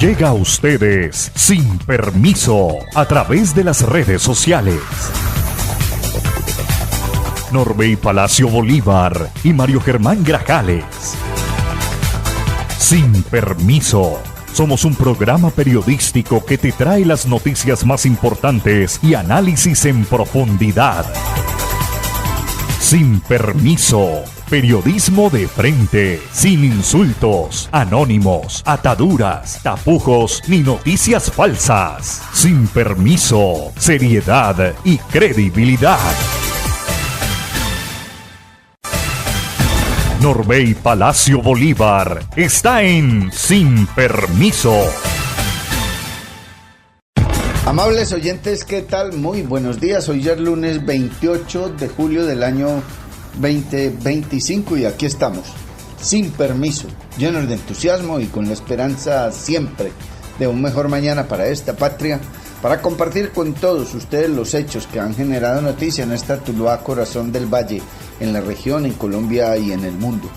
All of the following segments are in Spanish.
Llega a ustedes sin permiso a través de las redes sociales. Norbey Palacio Bolívar y Mario Germán Grajales. Sin permiso. Somos un programa periodístico que te trae las noticias más importantes y análisis en profundidad. Sin permiso. Periodismo de frente, sin insultos, anónimos, ataduras, tapujos ni noticias falsas. Sin permiso, seriedad y credibilidad. Norbey Palacio Bolívar está en Sin Permiso. Amables oyentes, ¿qué tal? Muy buenos días. Hoy ya es lunes 28 de julio del año 2025 y aquí estamos, sin permiso, llenos de entusiasmo y con la esperanza siempre de un mejor mañana para esta patria, para compartir con todos ustedes los hechos que han generado noticia en esta Tuluá, corazón del valle, en la región, en Colombia y en el mundo.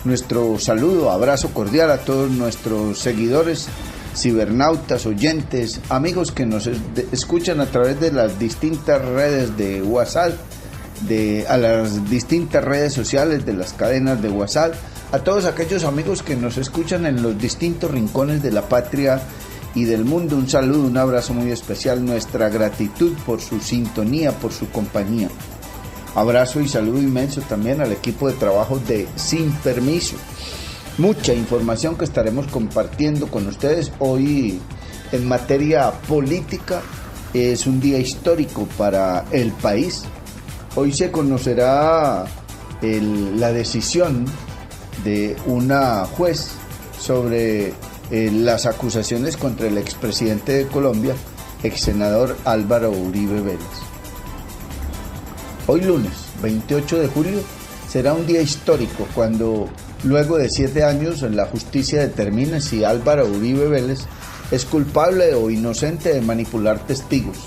Nuestro saludo, abrazo cordial a todos nuestros seguidores, cibernautas, oyentes, amigos que nos escuchan a través de las distintas redes de WhatsApp, a las distintas redes sociales de las cadenas de WhatsApp, a todos aquellos amigos que nos escuchan en los distintos rincones de la patria y del mundo. Un saludo, un abrazo muy especial, nuestra gratitud por su sintonía, por su compañía. Abrazo y saludo inmenso también al equipo de trabajo de Sin Permiso. Mucha información que estaremos compartiendo con ustedes hoy en materia política. Es un día histórico para el país. Hoy se conocerá la decisión de una juez sobre las acusaciones contra el expresidente de Colombia, exsenador Álvaro Uribe Vélez. Hoy lunes 28 de julio será un día histórico cuando luego de 7 años la justicia determine si Álvaro Uribe Vélez es culpable o inocente de manipular testigos.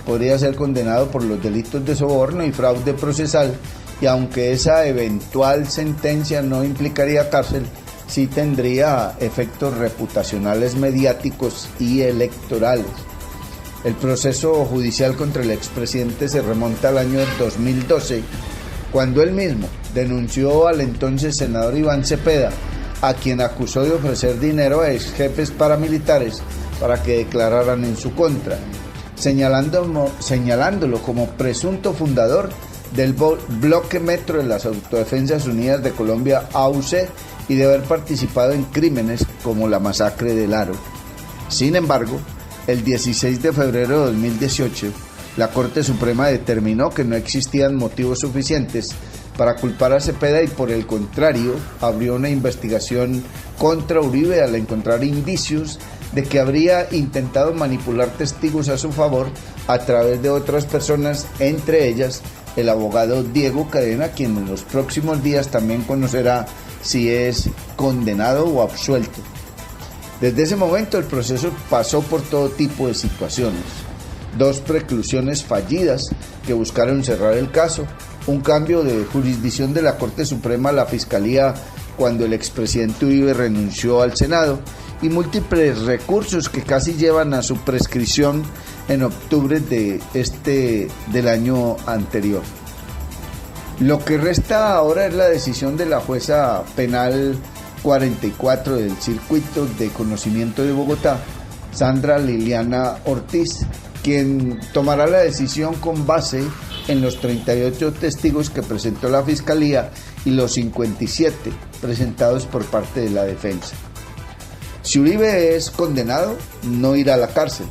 Podría ser condenado por los delitos de soborno y fraude procesal, y aunque esa eventual sentencia no implicaría cárcel, sí tendría efectos reputacionales, mediáticos y electorales. El proceso judicial contra el expresidente se remonta al año 2012, cuando él mismo denunció al entonces senador Iván Cepeda, a quien acusó de ofrecer dinero a ex jefes paramilitares para que declararan en su contra, señalándolo como presunto fundador del Bloque Metro de las Autodefensas Unidas de Colombia, AUC, y de haber participado en crímenes como la masacre del Aro. Sin embargo, el 16 de febrero de 2018, la Corte Suprema determinó que no existían motivos suficientes para culpar a Cepeda y, por el contrario, abrió una investigación contra Uribe al encontrar indicios de que habría intentado manipular testigos a su favor a través de otras personas, entre ellas el abogado Diego Cadena, quien en los próximos días también conocerá si es condenado o absuelto. Desde ese momento el proceso pasó por todo tipo de situaciones: 2 preclusiones fallidas que buscaron cerrar el caso, un cambio de jurisdicción de la Corte Suprema a la Fiscalía cuando el expresidente Uribe renunció al Senado, y múltiples recursos que casi llevan a su prescripción en octubre del año anterior. Lo que resta ahora es la decisión de la jueza penal 44 del Circuito de Conocimiento de Bogotá, Sandra Liliana Ortiz, quien tomará la decisión con base en los 38 testigos que presentó la Fiscalía y los 57 presentados por parte de la defensa. Si Uribe es condenado, no irá a la cárcel.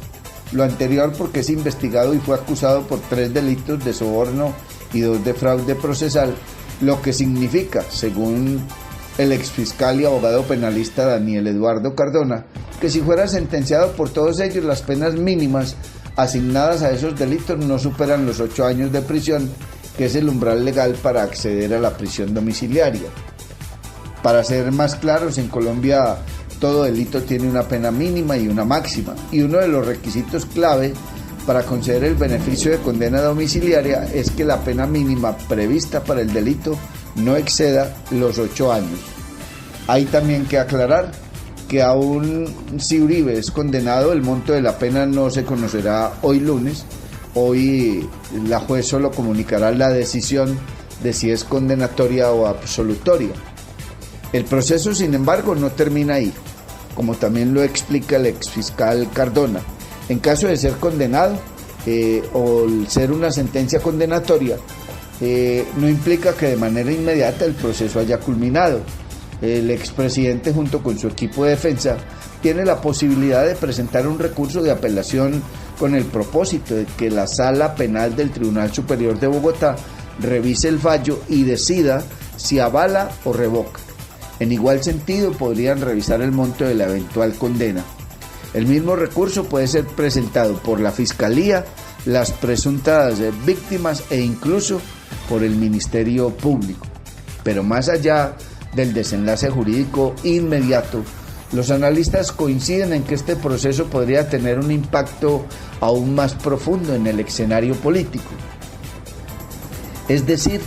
Lo anterior porque es investigado y fue acusado por 3 delitos de soborno y 2 de fraude procesal, lo que significa, según el exfiscal y abogado penalista Daniel Eduardo Cardona, que si fuera sentenciado por todos ellos, las penas mínimas asignadas a esos delitos no superan los 8 años de prisión, que es el umbral legal para acceder a la prisión domiciliaria. Para ser más claros, en Colombia todo delito tiene una pena mínima y una máxima, y uno de los requisitos clave para conceder el beneficio de condena domiciliaria es que la pena mínima prevista para el delito no exceda los 8 años. Hay también que aclarar que aún si Uribe es condenado, el monto de la pena no se conocerá hoy lunes. Hoy la juez solo comunicará la decisión de si es condenatoria o absolutoria. El proceso, sin embargo, no termina ahí, como también lo explica el exfiscal Cardona. En caso de ser condenado o ser una sentencia condenatoria, no implica que de manera inmediata el proceso haya culminado. El expresidente, junto con su equipo de defensa, tiene la posibilidad de presentar un recurso de apelación con el propósito de que la Sala Penal del Tribunal Superior de Bogotá revise el fallo y decida si avala o revoca. En igual sentido, podrían revisar el monto de la eventual condena. El mismo recurso puede ser presentado por la Fiscalía, las presuntas víctimas e incluso por el Ministerio Público. Pero más allá del desenlace jurídico inmediato, los analistas coinciden en que este proceso podría tener un impacto aún más profundo en el escenario político. Es decir,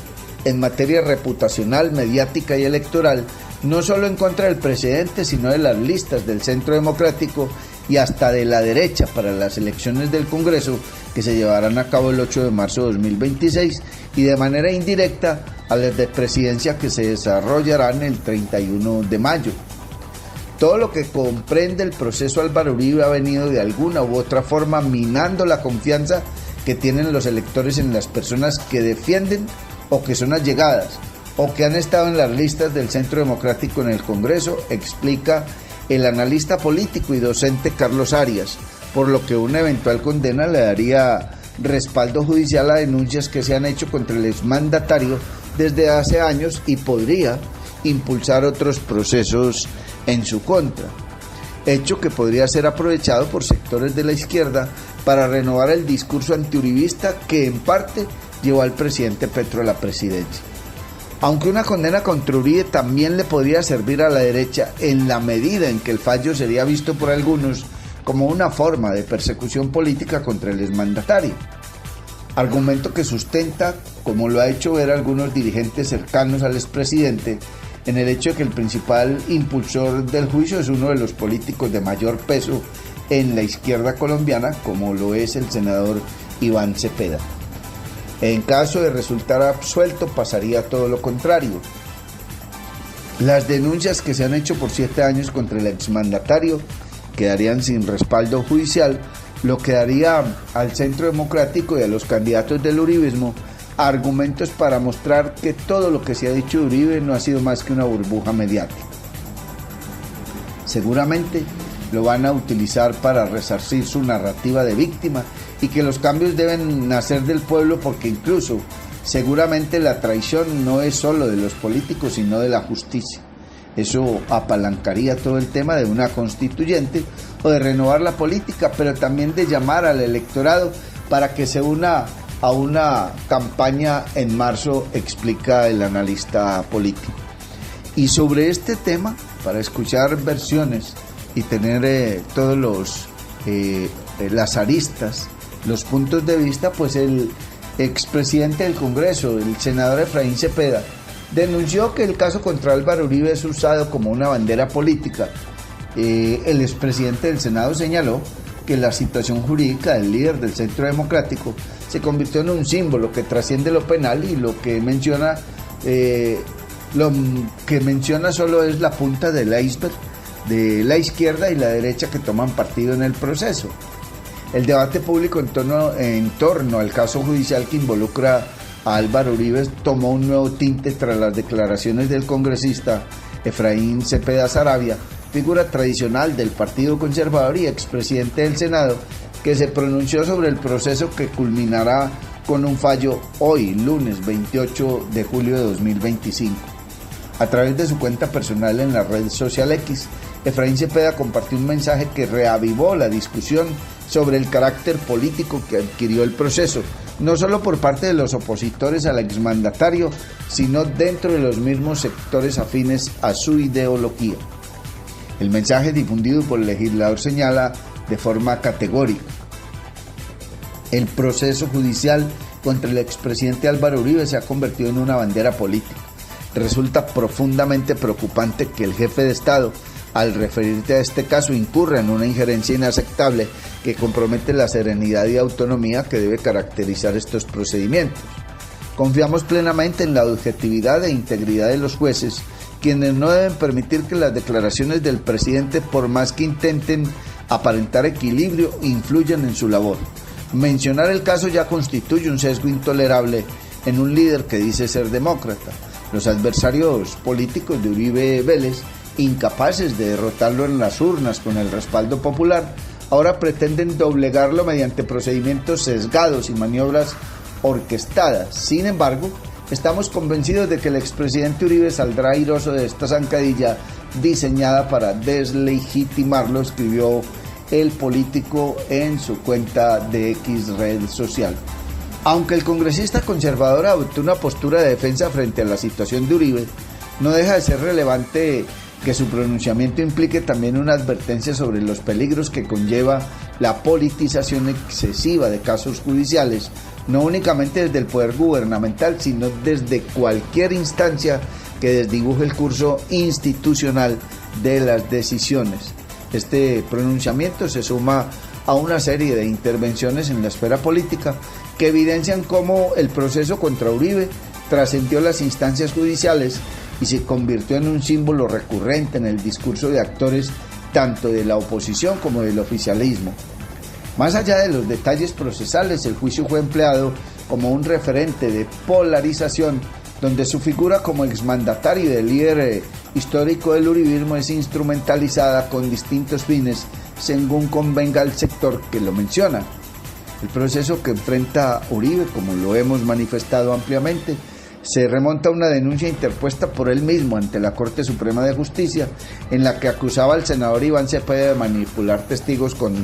en materia reputacional, mediática y electoral, no solo en contra del presidente, sino de las listas del Centro Democrático y hasta de la derecha para las elecciones del Congreso que se llevarán a cabo el 8 de marzo de 2026 y de manera indirecta a las de presidencia que se desarrollarán el 31 de mayo. Todo lo que comprende el proceso Álvaro Uribe ha venido de alguna u otra forma minando la confianza que tienen los electores en las personas que defienden o que son allegadas o que han estado en las listas del Centro Democrático en el Congreso, explica el analista político y docente Carlos Arias, por lo que una eventual condena le daría respaldo judicial a denuncias que se han hecho contra el exmandatario desde hace años y podría impulsar otros procesos en su contra, hecho que podría ser aprovechado por sectores de la izquierda para renovar el discurso antiuribista que en parte llevó al presidente Petro a la presidencia. Aunque una condena contra Uribe también le podría servir a la derecha en la medida en que el fallo sería visto por algunos como una forma de persecución política contra el exmandatario, argumento que sustenta, como lo ha hecho ver algunos dirigentes cercanos al expresidente, en el hecho de que el principal impulsor del juicio es uno de los políticos de mayor peso en la izquierda colombiana, como lo es el senador Iván Cepeda. En caso de resultar absuelto, pasaría todo lo contrario. Las denuncias que se han hecho por 7 años contra el exmandatario quedarían sin respaldo judicial, lo que daría al Centro Democrático y a los candidatos del uribismo argumentos para mostrar que todo lo que se ha dicho de Uribe no ha sido más que una burbuja mediática. Seguramente lo van a utilizar para resarcir su narrativa de víctima y que los cambios deben nacer del pueblo, porque incluso seguramente la traición no es solo de los políticos sino de la justicia. Eso apalancaría todo el tema de una constituyente o de renovar la política, pero también de llamar al electorado para que se una a una campaña en marzo, explica el analista político. Y sobre este tema, para escuchar versiones y tener todos las aristas, los puntos de vista, pues el expresidente del Congreso, el senador Efraín Cepeda, denunció que el caso contra Álvaro Uribe es usado como una bandera política. El expresidente del Senado señaló que la situación jurídica del líder del Centro Democrático se convirtió en un símbolo que trasciende lo penal y lo que menciona solo es la punta del iceberg de la izquierda y la derecha que toman partido en el proceso. El debate público en torno al caso judicial que involucra a Álvaro Uribe tomó un nuevo tinte tras las declaraciones del congresista Efraín Cepeda Saravia, figura tradicional del Partido Conservador y expresidente del Senado, que se pronunció sobre el proceso que culminará con un fallo hoy, lunes 28 de julio de 2025. A través de su cuenta personal en la red social X, Efraín Cepeda compartió un mensaje que reavivó la discusión sobre el carácter político que adquirió el proceso, no solo por parte de los opositores al exmandatario, sino dentro de los mismos sectores afines a su ideología. El mensaje difundido por el legislador señala de forma categórica: el proceso judicial contra el expresidente Álvaro Uribe se ha convertido en una bandera política. Resulta profundamente preocupante que el jefe de Estado al referirte a este caso, incurre en una injerencia inaceptable que compromete la serenidad y autonomía que debe caracterizar estos procedimientos. Confiamos plenamente en la objetividad e integridad de los jueces, quienes no deben permitir que las declaraciones del presidente, por más que intenten aparentar equilibrio, influyan en su labor. Mencionar el caso ya constituye un sesgo intolerable en un líder que dice ser demócrata. Los adversarios políticos de Uribe Vélez, incapaces de derrotarlo en las urnas con el respaldo popular, ahora pretenden doblegarlo mediante procedimientos sesgados y maniobras orquestadas. Sin embargo, estamos convencidos de que el expresidente Uribe saldrá airoso de esta zancadilla diseñada para deslegitimarlo, escribió el político en su cuenta de X red social. Aunque el congresista conservador adoptó una postura de defensa frente a la situación de Uribe, no deja de ser relevante que su pronunciamiento implique también una advertencia sobre los peligros que conlleva la politización excesiva de casos judiciales, no únicamente desde el poder gubernamental, sino desde cualquier instancia que desdibuje el curso institucional de las decisiones. Este pronunciamiento se suma a una serie de intervenciones en la esfera política que evidencian cómo el proceso contra Uribe trascendió las instancias judiciales y se convirtió en un símbolo recurrente en el discurso de actores tanto de la oposición como del oficialismo. Más allá de los detalles procesales, el juicio fue empleado como un referente de polarización, donde su figura como exmandatario y de líder histórico del uribismo es instrumentalizada con distintos fines, según convenga al sector que lo menciona. El proceso que enfrenta Uribe, como lo hemos manifestado ampliamente, se remonta a una denuncia interpuesta por él mismo ante la Corte Suprema de Justicia, en la que acusaba al senador Iván Cepeda de manipular testigos con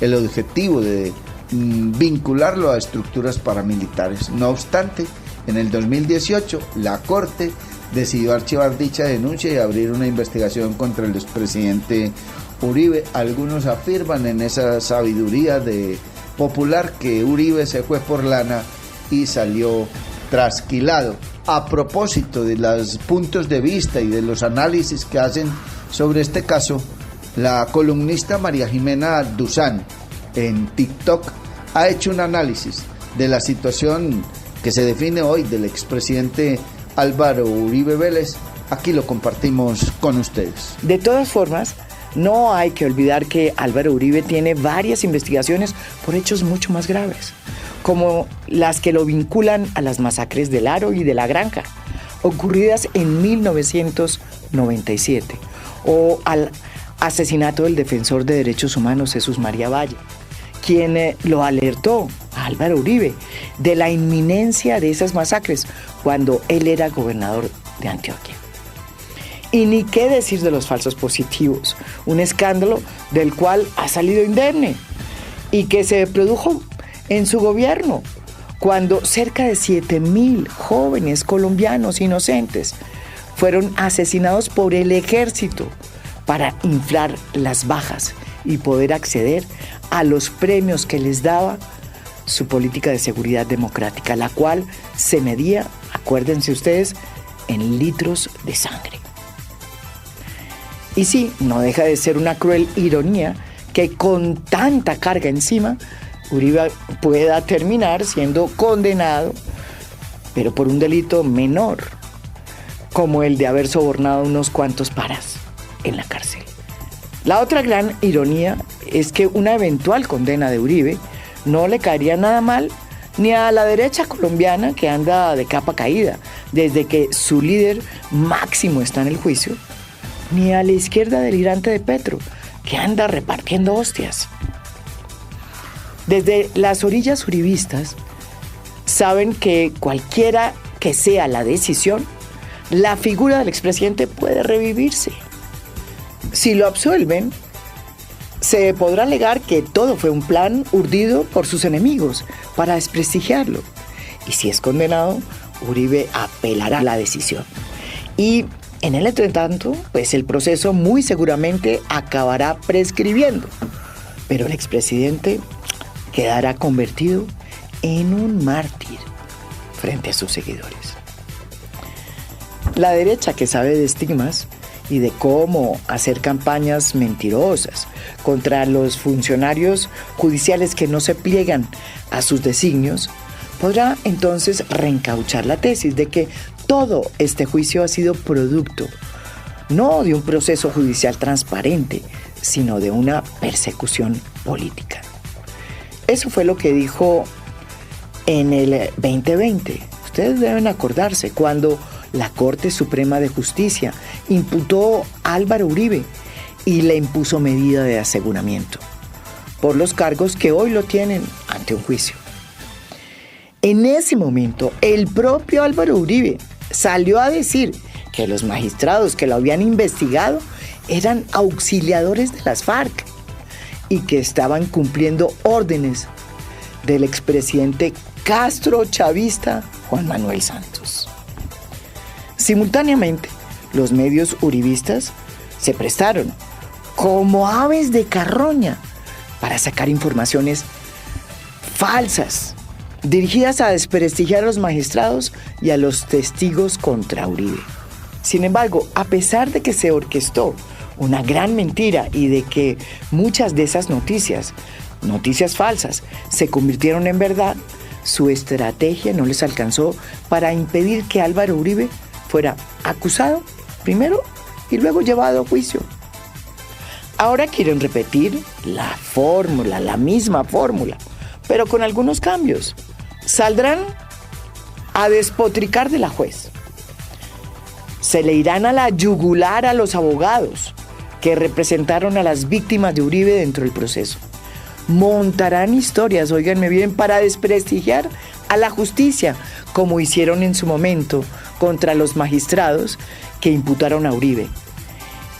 el objetivo de vincularlo a estructuras paramilitares. No obstante, en el 2018, la Corte decidió archivar dicha denuncia y abrir una investigación contra el expresidente Uribe. Algunos afirman en esa sabiduría popular que Uribe se fue por lana y salió trasquilado. A propósito de los puntos de vista y de los análisis que hacen sobre este caso, la columnista María Jimena Duzán en TikTok ha hecho un análisis de la situación que se define hoy del expresidente Álvaro Uribe Vélez. Aquí lo compartimos con ustedes. De todas formas, no hay que olvidar que Álvaro Uribe tiene varias investigaciones por hechos mucho más graves, como las que lo vinculan a las masacres del Aro y de La Granja, ocurridas en 1997, o al asesinato del defensor de derechos humanos Jesús María Valle, quien lo alertó a Álvaro Uribe de la inminencia de esas masacres cuando él era gobernador de Antioquia. Y ni qué decir de los falsos positivos, un escándalo del cual ha salido indemne y que se produjo en su gobierno, cuando cerca de 7.000 jóvenes colombianos inocentes fueron asesinados por el ejército para inflar las bajas y poder acceder a los premios que les daba su política de seguridad democrática, la cual se medía, acuérdense ustedes, en litros de sangre. Y sí, no deja de ser una cruel ironía que con tanta carga encima, Uribe pueda terminar siendo condenado, pero por un delito menor, como el de haber sobornado unos cuantos paras en la cárcel. La otra gran ironía es que una eventual condena de Uribe no le caería nada mal ni a la derecha colombiana, que anda de capa caída desde que su líder máximo está en el juicio, ni a la izquierda delirante de Petro, que anda repartiendo hostias. Desde las orillas uribistas saben que cualquiera que sea la decisión, la figura del expresidente puede revivirse. Si lo absuelven, se podrá alegar que todo fue un plan urdido por sus enemigos para desprestigiarlo. Y si es condenado, Uribe apelará a la decisión. Y en el entretanto, pues el proceso muy seguramente acabará prescribiendo, pero el expresidente quedará convertido en un mártir frente a sus seguidores. La derecha, que sabe de estigmas y de cómo hacer campañas mentirosas contra los funcionarios judiciales que no se pliegan a sus designios, podrá entonces reencauchar la tesis de que todo este juicio ha sido producto no de un proceso judicial transparente, sino de una persecución política. Eso fue lo que dijo en el 2020. Ustedes deben acordarse cuando la Corte Suprema de Justicia imputó a Álvaro Uribe y le impuso medida de aseguramiento por los cargos que hoy lo tienen ante un juicio. En ese momento, el propio Álvaro Uribe salió a decir que los magistrados que lo habían investigado eran auxiliadores de las FARC y que estaban cumpliendo órdenes del expresidente castrochavista Juan Manuel Santos. Simultáneamente, los medios uribistas se prestaron como aves de carroña para sacar informaciones falsas, dirigidas a desprestigiar a los magistrados y a los testigos contra Uribe. Sin embargo, a pesar de que se orquestó una gran mentira y de que muchas de esas noticias falsas, se convirtieron en verdad, su estrategia no les alcanzó para impedir que Álvaro Uribe fuera acusado primero y luego llevado a juicio. Ahora quieren repetir la misma fórmula, pero con algunos cambios. Saldrán a despotricar de la juez. Se le irán a la yugular a los abogados que representaron a las víctimas de Uribe dentro del proceso. Montarán historias, óiganme bien, para desprestigiar a la justicia, como hicieron en su momento contra los magistrados que imputaron a Uribe.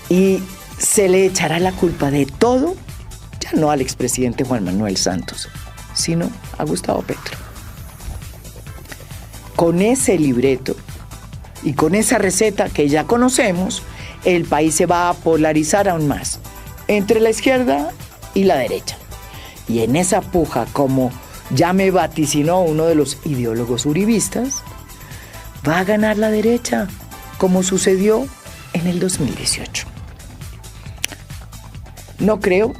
Y se le echará la culpa de todo, ya no al expresidente Juan Manuel Santos, sino a Gustavo Petro. Con ese libreto y con esa receta que ya conocemos, el país se va a polarizar aún más entre la izquierda y la derecha. Y en esa puja, como ya me vaticinó uno de los ideólogos uribistas, va a ganar la derecha, como sucedió en el 2018. No creo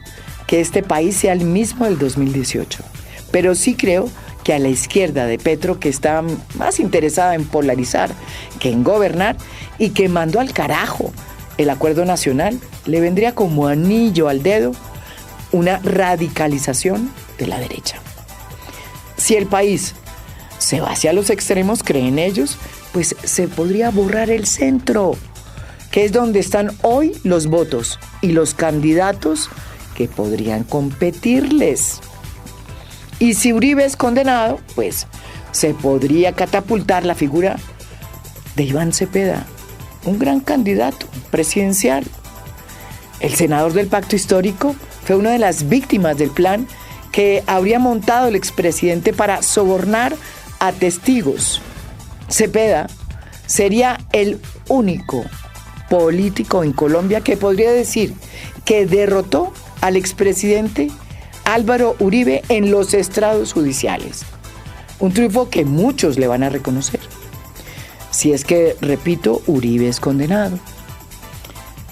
que este país sea el mismo del 2018, pero sí creo que a la izquierda de Petro, que está más interesada en polarizar que en gobernar y que mandó al carajo el acuerdo nacional, le vendría como anillo al dedo una radicalización de la derecha. Si el país se va hacia los extremos, creen ellos, pues se podría borrar el centro, que es donde están hoy los votos y los candidatos que podrían competirles. Y si Uribe es condenado, pues se podría catapultar la figura de Iván Cepeda, un gran candidato presidencial. El senador del Pacto Histórico fue una de las víctimas del plan que habría montado el expresidente para sobornar a testigos. Cepeda sería el único político en Colombia que podría decir que derrotó al expresidente Álvaro Uribe en los estrados judiciales. Un triunfo que muchos le van a reconocer. Si es que, repito, Uribe es condenado.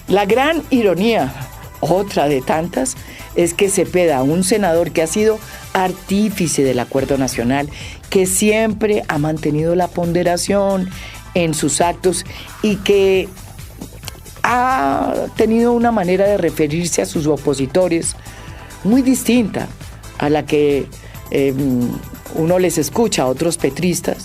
La gran ironía, otra de tantas, es que Cepeda, un senador que ha sido artífice del acuerdo nacional, que siempre ha mantenido la ponderación en sus actos y que ha tenido una manera de referirse a sus opositores muy distinta a la que uno les escucha a otros petristas,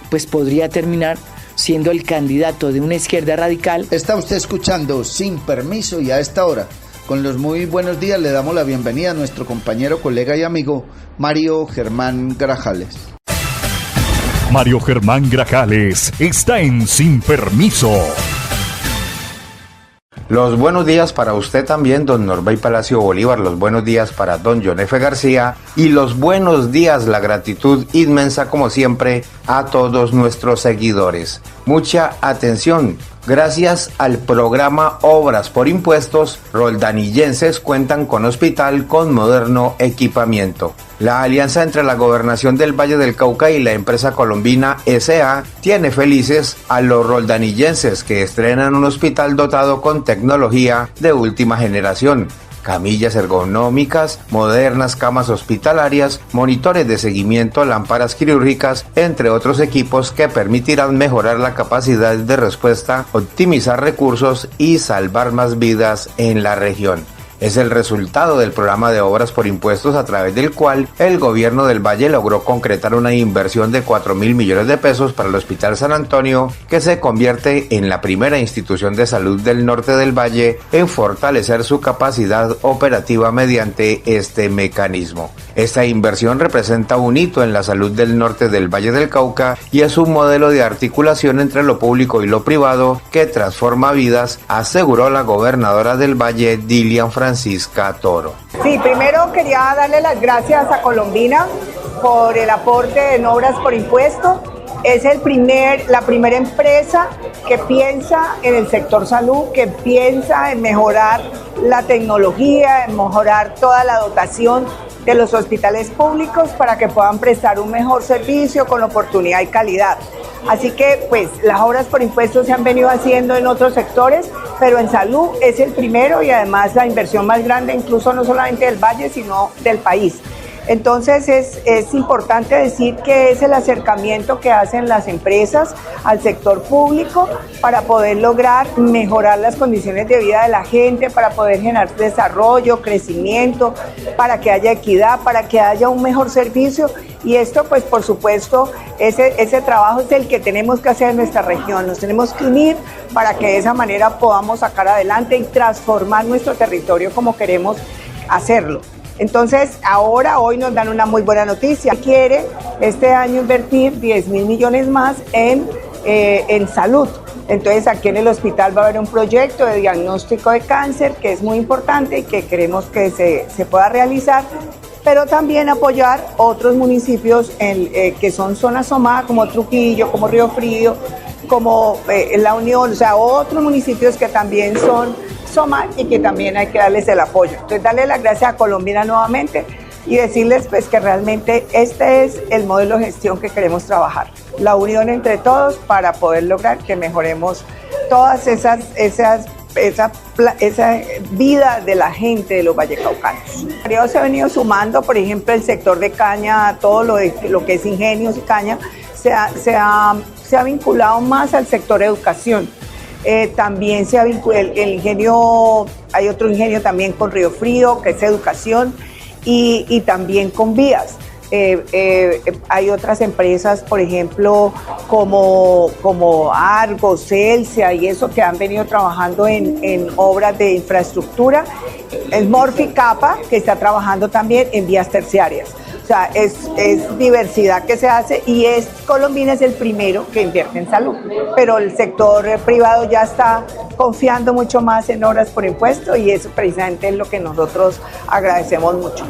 pues podría terminar siendo el candidato de una izquierda radical. Está usted escuchando Sin Permiso, y a esta hora, con los muy buenos días, le damos la bienvenida a nuestro compañero, colega y amigo Mario Germán Grajales. Mario Germán Grajales está en Sin Permiso. Los buenos días para usted también, don Norbey Palacio Bolívar. Los buenos días para don John F. García. Y los buenos días, la gratitud inmensa como siempre a todos nuestros seguidores. Mucha atención, Gracias al programa Obras por Impuestos, roldanillenses cuentan con hospital con moderno equipamiento. La alianza entre la Gobernación del Valle del Cauca y la empresa colombina S.A. tiene felices a los roldanillenses que estrenan un hospital dotado con tecnología de última generación. Camillas ergonómicas, modernas camas hospitalarias, monitores de seguimiento, lámparas quirúrgicas, entre otros equipos que permitirán mejorar la capacidad de respuesta, optimizar recursos y salvar más vidas en la región. Es el resultado del programa de obras por impuestos a través del cual el gobierno del Valle logró concretar una inversión de 4.000 millones de pesos para el Hospital San Antonio, que se convierte en la primera institución de salud del norte del Valle en fortalecer su capacidad operativa mediante este mecanismo. Esta inversión representa un hito en la salud del norte del Valle del Cauca y es un modelo de articulación entre lo público y lo privado que transforma vidas, aseguró la gobernadora del Valle, Dilian Francisca Toro. Sí, primero quería darle las gracias a Colombina por el aporte en obras por impuesto. Es la primera empresa que piensa en el sector salud, que piensa en mejorar la tecnología, en mejorar toda la dotación de los hospitales públicos para que puedan prestar un mejor servicio con oportunidad y calidad. Así que pues las obras por impuestos se han venido haciendo en otros sectores, pero en salud es el primero y además la inversión más grande, incluso no solamente del Valle, sino del país. Entonces es importante decir que es el acercamiento que hacen las empresas al sector público para poder lograr mejorar las condiciones de vida de la gente, para poder generar desarrollo, crecimiento, para que haya equidad, para que haya un mejor servicio. Y esto, pues por supuesto, ese trabajo es el que tenemos que hacer en nuestra región. Nos tenemos que unir para que de esa manera podamos sacar adelante y transformar nuestro territorio como queremos hacerlo. Entonces, hoy nos dan una muy buena noticia. Quiere este año invertir 10.000 millones más en salud. Entonces, aquí en el hospital va a haber un proyecto de diagnóstico de cáncer que es muy importante y que queremos que se pueda realizar, pero también apoyar otros municipios que son zonas SOMA, como Trujillo, como Río Frío, como La Unión, o sea, otros municipios que también son SOMA y que también hay que darles el apoyo. Entonces, darle las gracias a Colombina nuevamente y decirles pues que realmente este es el modelo de gestión que queremos trabajar. La unión entre todos para poder lograr que mejoremos todas esa vida de la gente de los vallecaucanos. Se ha venido sumando, por ejemplo, el sector de caña, todo lo que es ingenios y caña, se ha vinculado más al sector educación. También se ha vinculado el ingenio, hay otro ingenio también con Río Frío, que es educación, y también con vías. Hay otras empresas, por ejemplo, como Argo, Celsia y eso, que han venido trabajando en obras de infraestructura. Es Morphy Capa, que está trabajando también en vías terciarias. O sea, es diversidad que se hace y Colombina es el primero que invierte en salud. Pero el sector privado ya está confiando mucho más en obras por impuesto y eso precisamente es lo que nosotros agradecemos mucho.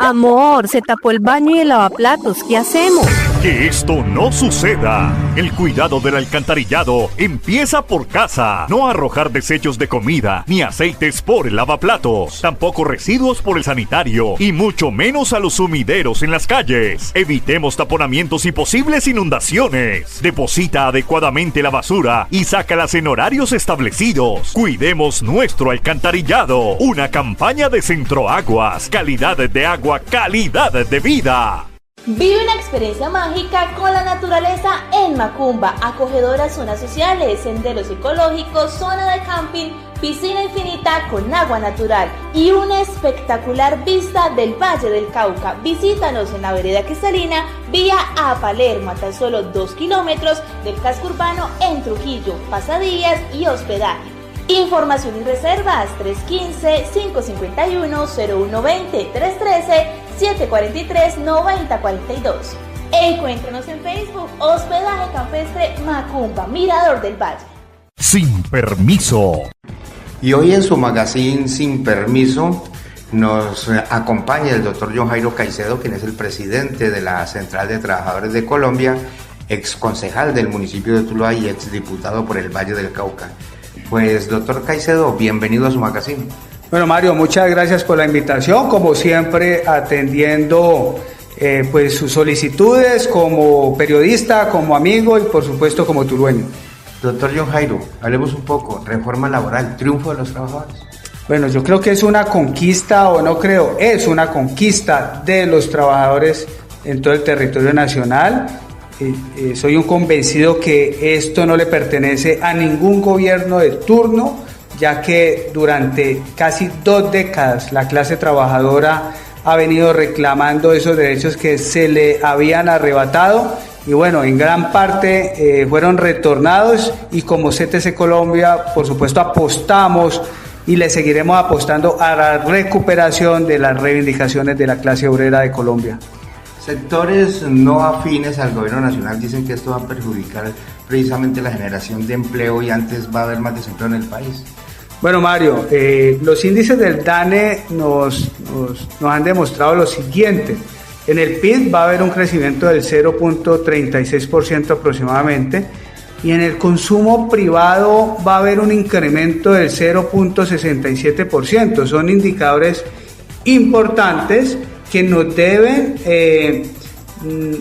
Amor, se tapó el baño y el lavaplatos, ¿qué hacemos? Que esto no suceda. El cuidado del alcantarillado empieza por casa. No arrojar desechos de comida ni aceites por el lavaplatos. Tampoco residuos por el sanitario y mucho menos a los sumideros en las calles. Evitemos taponamientos y posibles inundaciones. Deposita adecuadamente la basura y sácalas en horarios establecidos. Cuidemos nuestro alcantarillado. Una campaña de Centroaguas. Calidad de agua, calidad de vida. Vive una experiencia mágica con la naturaleza en Macumba, acogedoras zonas sociales, senderos ecológicos, zona de camping, piscina infinita con agua natural y una espectacular vista del Valle del Cauca. Visítanos en la vereda Cristalina, vía a Palermo, a tan solo 2 kilómetros del casco urbano en Trujillo, pasadías y hospedaje. Información y reservas 315-551-0120, 313-743-9042. Encuéntranos en Facebook, Hospedaje Campestre Macumba, Mirador del Valle. Sin permiso. Y hoy en su magazine Sin Permiso nos acompaña el doctor John Jairo Caicedo, quien es el presidente de la Central de Trabajadores de Colombia, exconcejal del municipio de Tuluá y exdiputado por el Valle del Cauca. Pues, doctor Caicedo, bienvenido a su magazine. Bueno, Mario, muchas gracias por la invitación, como siempre atendiendo pues sus solicitudes como periodista, como amigo y por supuesto como tulueño. Doctor John Jairo, hablemos un poco, reforma laboral, triunfo de los trabajadores. Bueno, yo creo que es una conquista, o no creo, es una conquista de los trabajadores en todo el territorio nacional. Soy un convencido que esto no le pertenece a ningún gobierno de turno, ya que durante casi 2 décadas la clase trabajadora ha venido reclamando esos derechos que se le habían arrebatado y bueno, en gran parte fueron retornados y como CTC Colombia, por supuesto, apostamos y le seguiremos apostando a la recuperación de las reivindicaciones de la clase obrera de Colombia. Sectores no afines al gobierno nacional dicen que esto va a perjudicar precisamente la generación de empleo y antes va a haber más desempleo en el país. Bueno, Mario, los índices del DANE nos han demostrado lo siguiente. En el PIB va a haber un crecimiento del 0.36% aproximadamente y en el consumo privado va a haber un incremento del 0.67%. Son indicadores importantes que nos deben,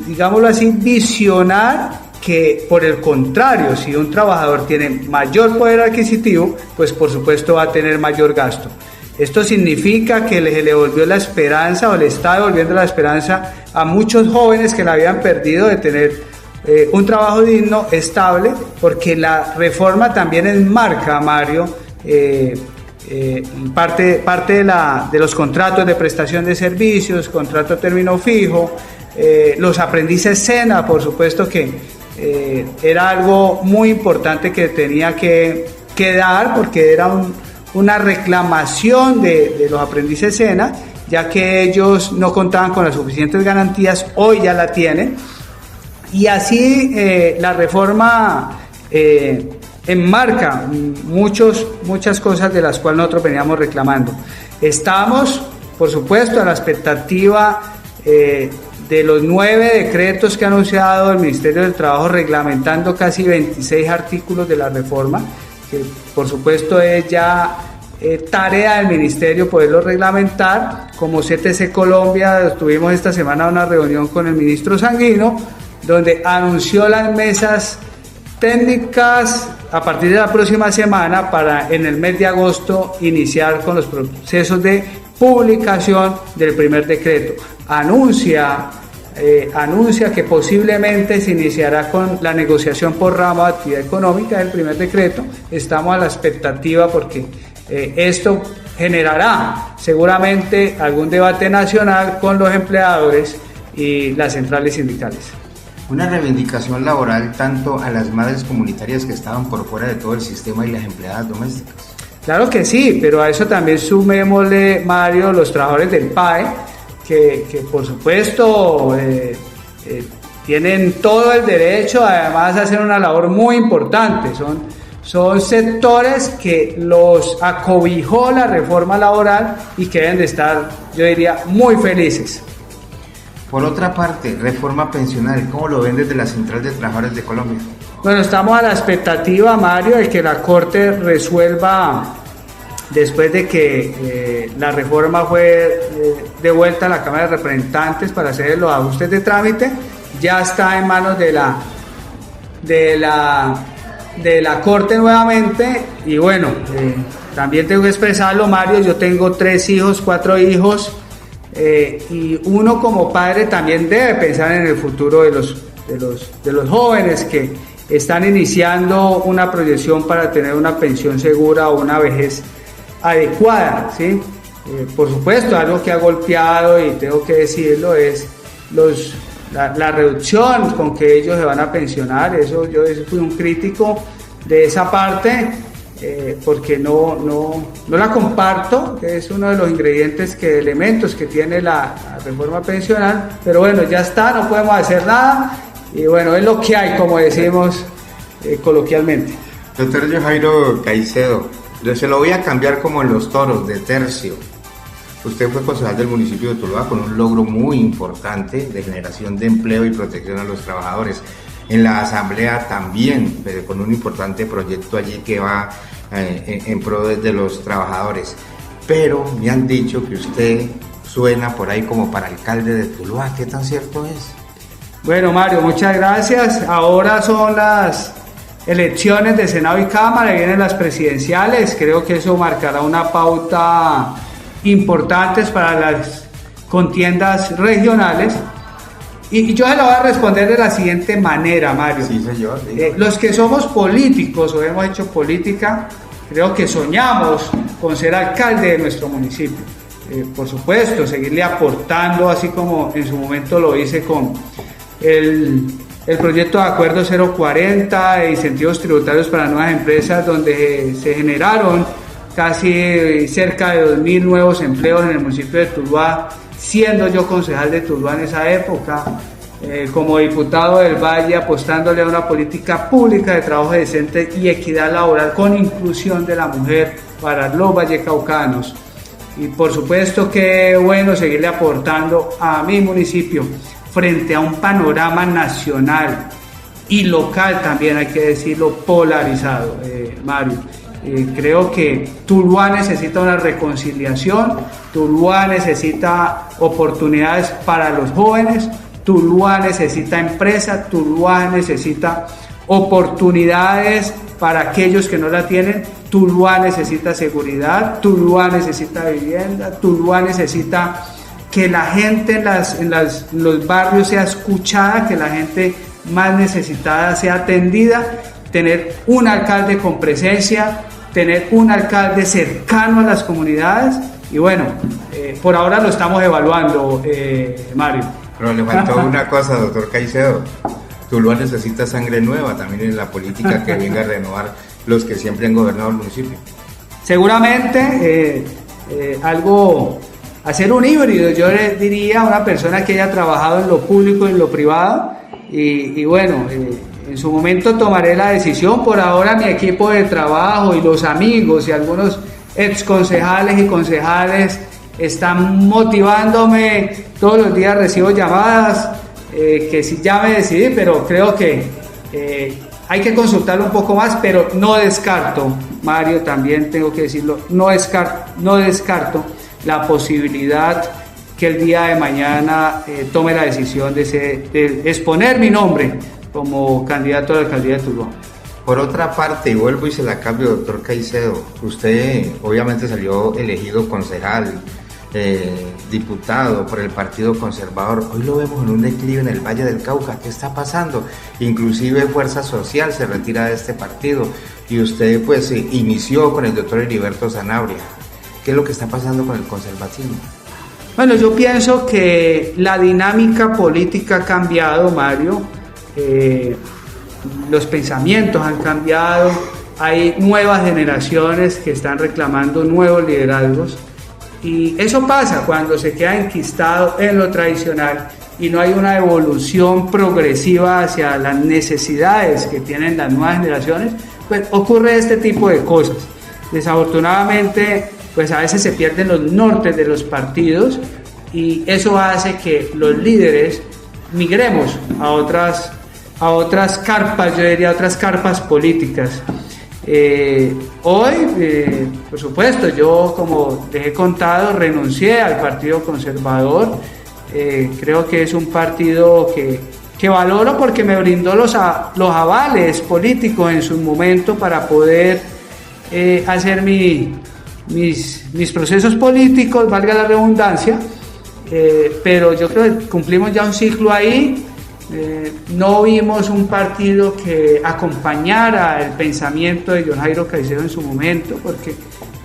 digámoslo así, visionar que por el contrario, si un trabajador tiene mayor poder adquisitivo, pues por supuesto va a tener mayor gasto. Esto significa que se le volvió la esperanza o le está devolviendo la esperanza a muchos jóvenes que la habían perdido de tener un trabajo digno, estable, porque la reforma también enmarca, Mario, parte de los contratos de prestación de servicios, contrato a término fijo, los aprendices SENA, por supuesto que era algo muy importante que tenía que dar porque era una reclamación de los aprendices SENA, ya que ellos no contaban con las suficientes garantías, hoy ya la tienen, y así la reforma enmarca muchas cosas de las cuales nosotros veníamos reclamando. Estamos, por supuesto, a la expectativa de los 9 decretos que ha anunciado el Ministerio del Trabajo reglamentando casi 26 artículos de la reforma, que por supuesto es ya tarea del Ministerio poderlo reglamentar. Como CTC Colombia tuvimos esta semana una reunión con el ministro Sanguino, donde anunció las mesas técnicas a partir de la próxima semana para en el mes de agosto iniciar con los procesos de publicación del primer decreto. Anuncia que posiblemente se iniciará con la negociación por ramo de actividad económica del primer decreto. Estamos a la expectativa porque esto generará seguramente algún debate nacional con los empleadores y las centrales sindicales. Una reivindicación laboral tanto a las madres comunitarias que estaban por fuera de todo el sistema y las empleadas domésticas. Claro que sí, pero a eso también sumémosle, Mario, los trabajadores del PAE, que por supuesto tienen todo el derecho, además, a hacer una labor muy importante. Son sectores que los acobijó la reforma laboral y que deben de estar, yo diría, muy felices. Por otra parte, reforma pensional, ¿cómo lo ven desde la Central de Trabajadores de Colombia? Bueno, estamos a la expectativa, Mario, de que la Corte resuelva, después de que la reforma fue devuelta a la Cámara de Representantes para hacer los ajustes de trámite, ya está en manos de la Corte nuevamente. Y bueno, también tengo que expresarlo, Mario, yo tengo 4 hijos, y uno como padre también debe pensar en el futuro de los jóvenes que están iniciando una proyección para tener una pensión segura o una vejez adecuada, ¿sí? Por supuesto, algo que ha golpeado, y tengo que decirlo, es la reducción con que ellos se van a pensionar. Yo fui un crítico de esa parte, porque no la comparto, que es uno de los elementos que tiene la reforma pensional, pero bueno, ya está, no podemos hacer nada, y bueno, es lo que hay, como decimos coloquialmente. Doctor Jairo Caicedo, yo se lo voy a cambiar como en los toros, de tercio. Usted fue concejal del municipio de Tuluá con un logro muy importante de generación de empleo y protección a los trabajadores. en la asamblea también, pero con un importante proyecto allí que va en pro de los trabajadores. Pero me han dicho que usted suena por ahí como para alcalde de Tuluá. ¿Qué tan cierto es? Bueno, Mario, muchas gracias. Ahora son las elecciones de Senado y Cámara, y vienen las presidenciales. Creo que eso marcará una pauta importante para las contiendas regionales. Y yo se lo voy a responder de la siguiente manera, Mario. Sí, señor. Los que somos políticos o hemos hecho política, creo que soñamos con ser alcalde de nuestro municipio. Por supuesto, seguirle aportando, así como en su momento lo hice con el proyecto de acuerdo 040 de incentivos tributarios para nuevas empresas, donde se generaron casi cerca de 2.000 nuevos empleos en el municipio de Tuluá, siendo yo concejal de Tuluá en esa época, como diputado del Valle, apostándole a una política pública de trabajo decente y equidad laboral con inclusión de la mujer para los vallecaucanos. Y por supuesto que bueno seguirle aportando a mi municipio frente a un panorama nacional y local, también hay que decirlo, polarizado, Mario. Creo que Tuluá necesita una reconciliación, Tuluá necesita oportunidades para los jóvenes, Tuluá necesita empresa, Tuluá necesita oportunidades para aquellos que no la tienen, Tuluá necesita seguridad, Tuluá necesita vivienda, Tuluá necesita que la gente en los barrios sea escuchada, que la gente más necesitada sea atendida, tener un alcalde con presencia, tener un alcalde cercano a las comunidades y bueno, por ahora lo estamos evaluando, Mario. Pero le faltó una cosa, doctor Caicedo. Tuluá necesita sangre nueva también en la política que venga a renovar los que siempre han gobernado el municipio. Seguramente hacer un híbrido, yo le diría a una persona que haya trabajado en lo público y en lo privado y bueno, en su momento tomaré la decisión. Por ahora mi equipo de trabajo y los amigos y algunos ex concejales y concejales están motivándome, todos los días recibo llamadas, que si ya me decidí, pero creo que hay que consultarlo un poco más, pero no descarto, Mario, también tengo que decirlo, no descarto la posibilidad que el día de mañana tome la decisión de exponer mi nombre como candidato a la alcaldía de Tuluá. Por otra parte, y vuelvo y se la cambio, doctor Caicedo, usted obviamente salió elegido concejal, diputado por el Partido Conservador. Hoy lo vemos en un declive en el Valle del Cauca. ¿Qué está pasando? Inclusive Fuerza Social se retira de este partido y usted pues inició con el doctor Heriberto Sanabria. ¿Qué es lo que está pasando con el conservatismo? Bueno, yo pienso que la dinámica política ha cambiado, Mario. Los pensamientos han cambiado. Hay nuevas generaciones que están reclamando nuevos liderazgos. Y eso pasa cuando se queda enquistado en lo tradicional y no hay una evolución progresiva hacia las necesidades que tienen las nuevas generaciones, pues ocurre este tipo de cosas. Desafortunadamente, pues a veces se pierden los nortes de los partidos y eso hace que los líderes migremos a otras carpas, yo diría otras carpas políticas. Hoy, por supuesto, yo, como les he contado, renuncié al Partido Conservador. Creo que es un partido que valoro porque me brindó los avales políticos en su momento para poder hacer mis procesos políticos, valga la redundancia, pero yo creo que cumplimos ya un ciclo ahí. No vimos un partido que acompañara el pensamiento de John Jairo Caicedo en su momento, porque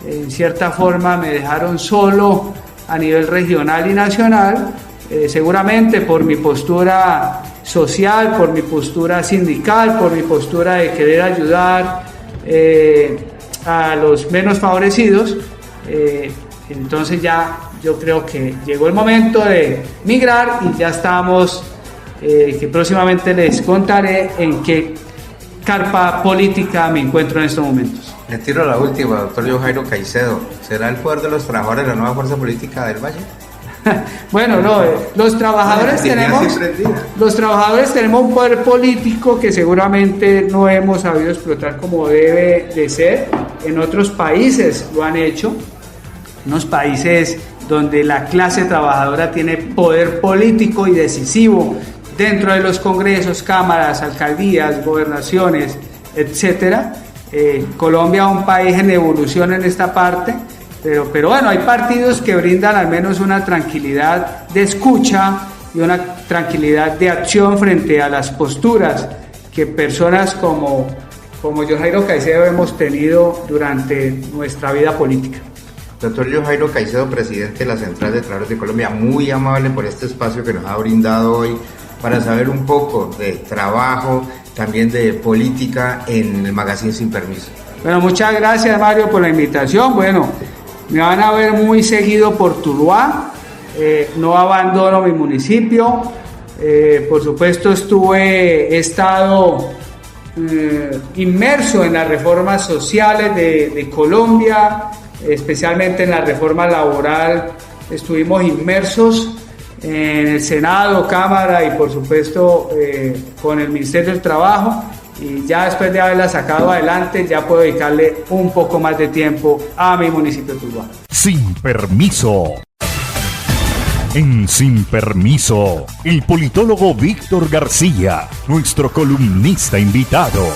en cierta forma me dejaron solo a nivel regional y nacional, seguramente por mi postura social, por mi postura sindical, por mi postura de querer ayudar a los menos favorecidos. Entonces ya yo creo que llegó el momento de migrar y ya estamos, que próximamente les contaré en qué carpa política me encuentro en estos momentos. Le tiro la última, doctor John Jairo Caicedo. ¿Será el poder de los trabajadores la nueva fuerza política del Valle? Bueno, no, los trabajadores tenemos un poder político que seguramente no hemos sabido explotar como debe de ser. En otros países lo han hecho, unos países donde la clase trabajadora tiene poder político y decisivo dentro de los congresos, cámaras, alcaldías, gobernaciones, etcétera. Colombia es un país en evolución en esta parte. Pero bueno, hay partidos que brindan al menos una tranquilidad de escucha y una tranquilidad de acción frente a las posturas que personas como Yojairo Caicedo hemos tenido durante nuestra vida política. Doctor Yojairo Caicedo, presidente de la Central de Trabajadores de Colombia, muy amable por este espacio que nos ha brindado hoy para saber un poco de trabajo, también de política en el Magazine Sin Permiso. Bueno, muchas gracias, Mario, por la invitación. Bueno, me van a ver muy seguido por Tuluá, no abandono mi municipio, por supuesto he estado inmerso en las reformas sociales de Colombia, especialmente en la reforma laboral, estuvimos inmersos en el Senado, Cámara y por supuesto con el Ministerio del Trabajo. Y ya después de haberla sacado adelante, ya puedo dedicarle un poco más de tiempo a mi municipio de Tuluá. Sin Permiso. En Sin Permiso, el politólogo Víctor García, nuestro columnista invitado.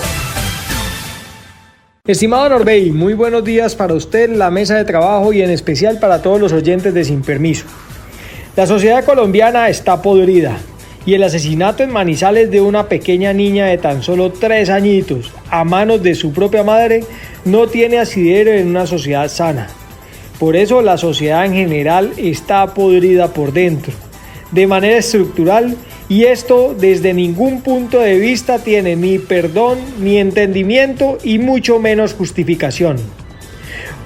Estimado Norbey, muy buenos días para usted, la mesa de trabajo y en especial para todos los oyentes de Sin Permiso. La sociedad colombiana está podrida. Y el asesinato en Manizales de una pequeña niña de tan solo 3 añitos a manos de su propia madre no tiene asidero en una sociedad sana. Por eso la sociedad en general está podrida por dentro, de manera estructural, y esto desde ningún punto de vista tiene ni perdón, ni entendimiento y mucho menos justificación.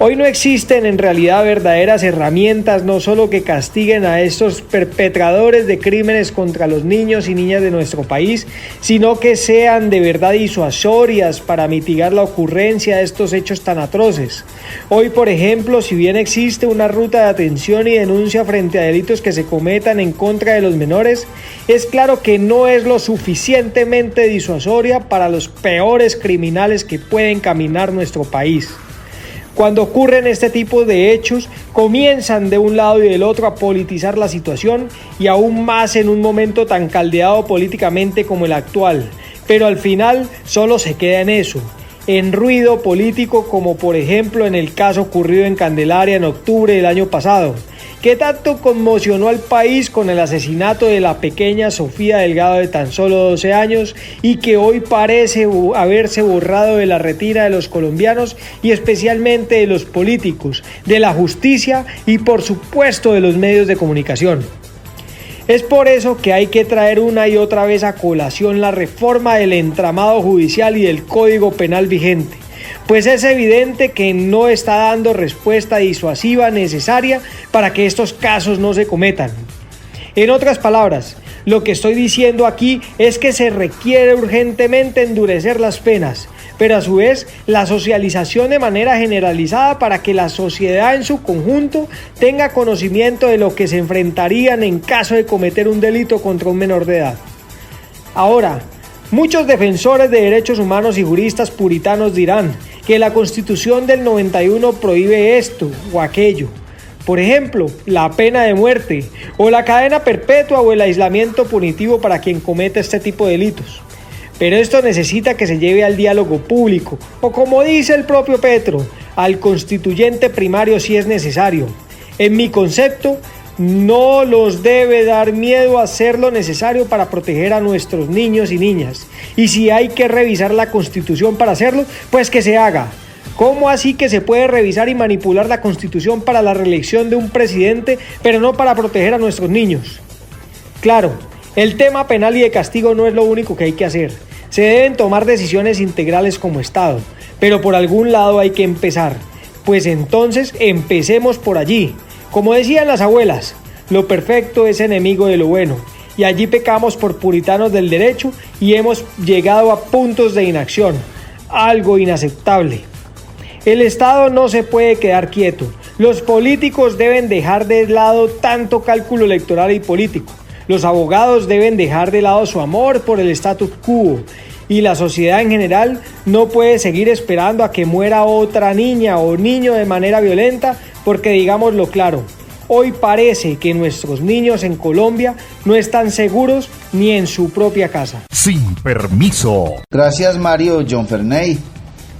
Hoy no existen en realidad verdaderas herramientas no solo que castiguen a estos perpetradores de crímenes contra los niños y niñas de nuestro país, sino que sean de verdad disuasorias para mitigar la ocurrencia de estos hechos tan atroces. Hoy, por ejemplo, si bien existe una ruta de atención y denuncia frente a delitos que se cometan en contra de los menores, es claro que no es lo suficientemente disuasoria para los peores criminales que pueden caminar nuestro país. Cuando ocurren este tipo de hechos, comienzan de un lado y del otro a politizar la situación y aún más en un momento tan caldeado políticamente como el actual. Pero al final solo se queda en eso, en ruido político como por ejemplo en el caso ocurrido en Candelaria en octubre del año pasado, que tanto conmocionó al país con el asesinato de la pequeña Sofía Delgado de tan solo 12 años y que hoy parece haberse borrado de la retina de los colombianos y especialmente de los políticos, de la justicia y por supuesto de los medios de comunicación. Es por eso que hay que traer una y otra vez a colación la reforma del entramado judicial y del Código Penal vigente, pues es evidente que no está dando respuesta disuasiva necesaria para que estos casos no se cometan. En otras palabras, lo que estoy diciendo aquí es que se requiere urgentemente endurecer las penas, pero a su vez la socialización de manera generalizada para que la sociedad en su conjunto tenga conocimiento de lo que se enfrentarían en caso de cometer un delito contra un menor de edad. Ahora, muchos defensores de derechos humanos y juristas puritanos dirán que la Constitución del 91 prohíbe esto o aquello. Por ejemplo, la pena de muerte, o la cadena perpetua o el aislamiento punitivo para quien cometa este tipo de delitos. Pero esto necesita que se lleve al diálogo público, o como dice el propio Petro, al constituyente primario si es necesario. En mi concepto, no los debe dar miedo a hacer lo necesario para proteger a nuestros niños y niñas. Y si hay que revisar la Constitución para hacerlo, pues que se haga. ¿Cómo así que se puede revisar y manipular la Constitución para la reelección de un presidente, pero no para proteger a nuestros niños? Claro, el tema penal y de castigo no es lo único que hay que hacer. Se deben tomar decisiones integrales como Estado, pero por algún lado hay que empezar. Pues entonces empecemos por allí. Como decían las abuelas, lo perfecto es enemigo de lo bueno, y allí pecamos por puritanos del derecho y hemos llegado a puntos de inacción, algo inaceptable. El Estado no se puede quedar quieto, Los políticos deben dejar de lado tanto cálculo electoral y político. Los abogados deben dejar de lado su amor por el status quo. Y la sociedad en general no puede seguir esperando a que muera otra niña o niño de manera violenta, porque digámoslo claro, hoy parece que nuestros niños en Colombia no están seguros ni en su propia casa. Sin Permiso. Gracias, Mario John Ferney,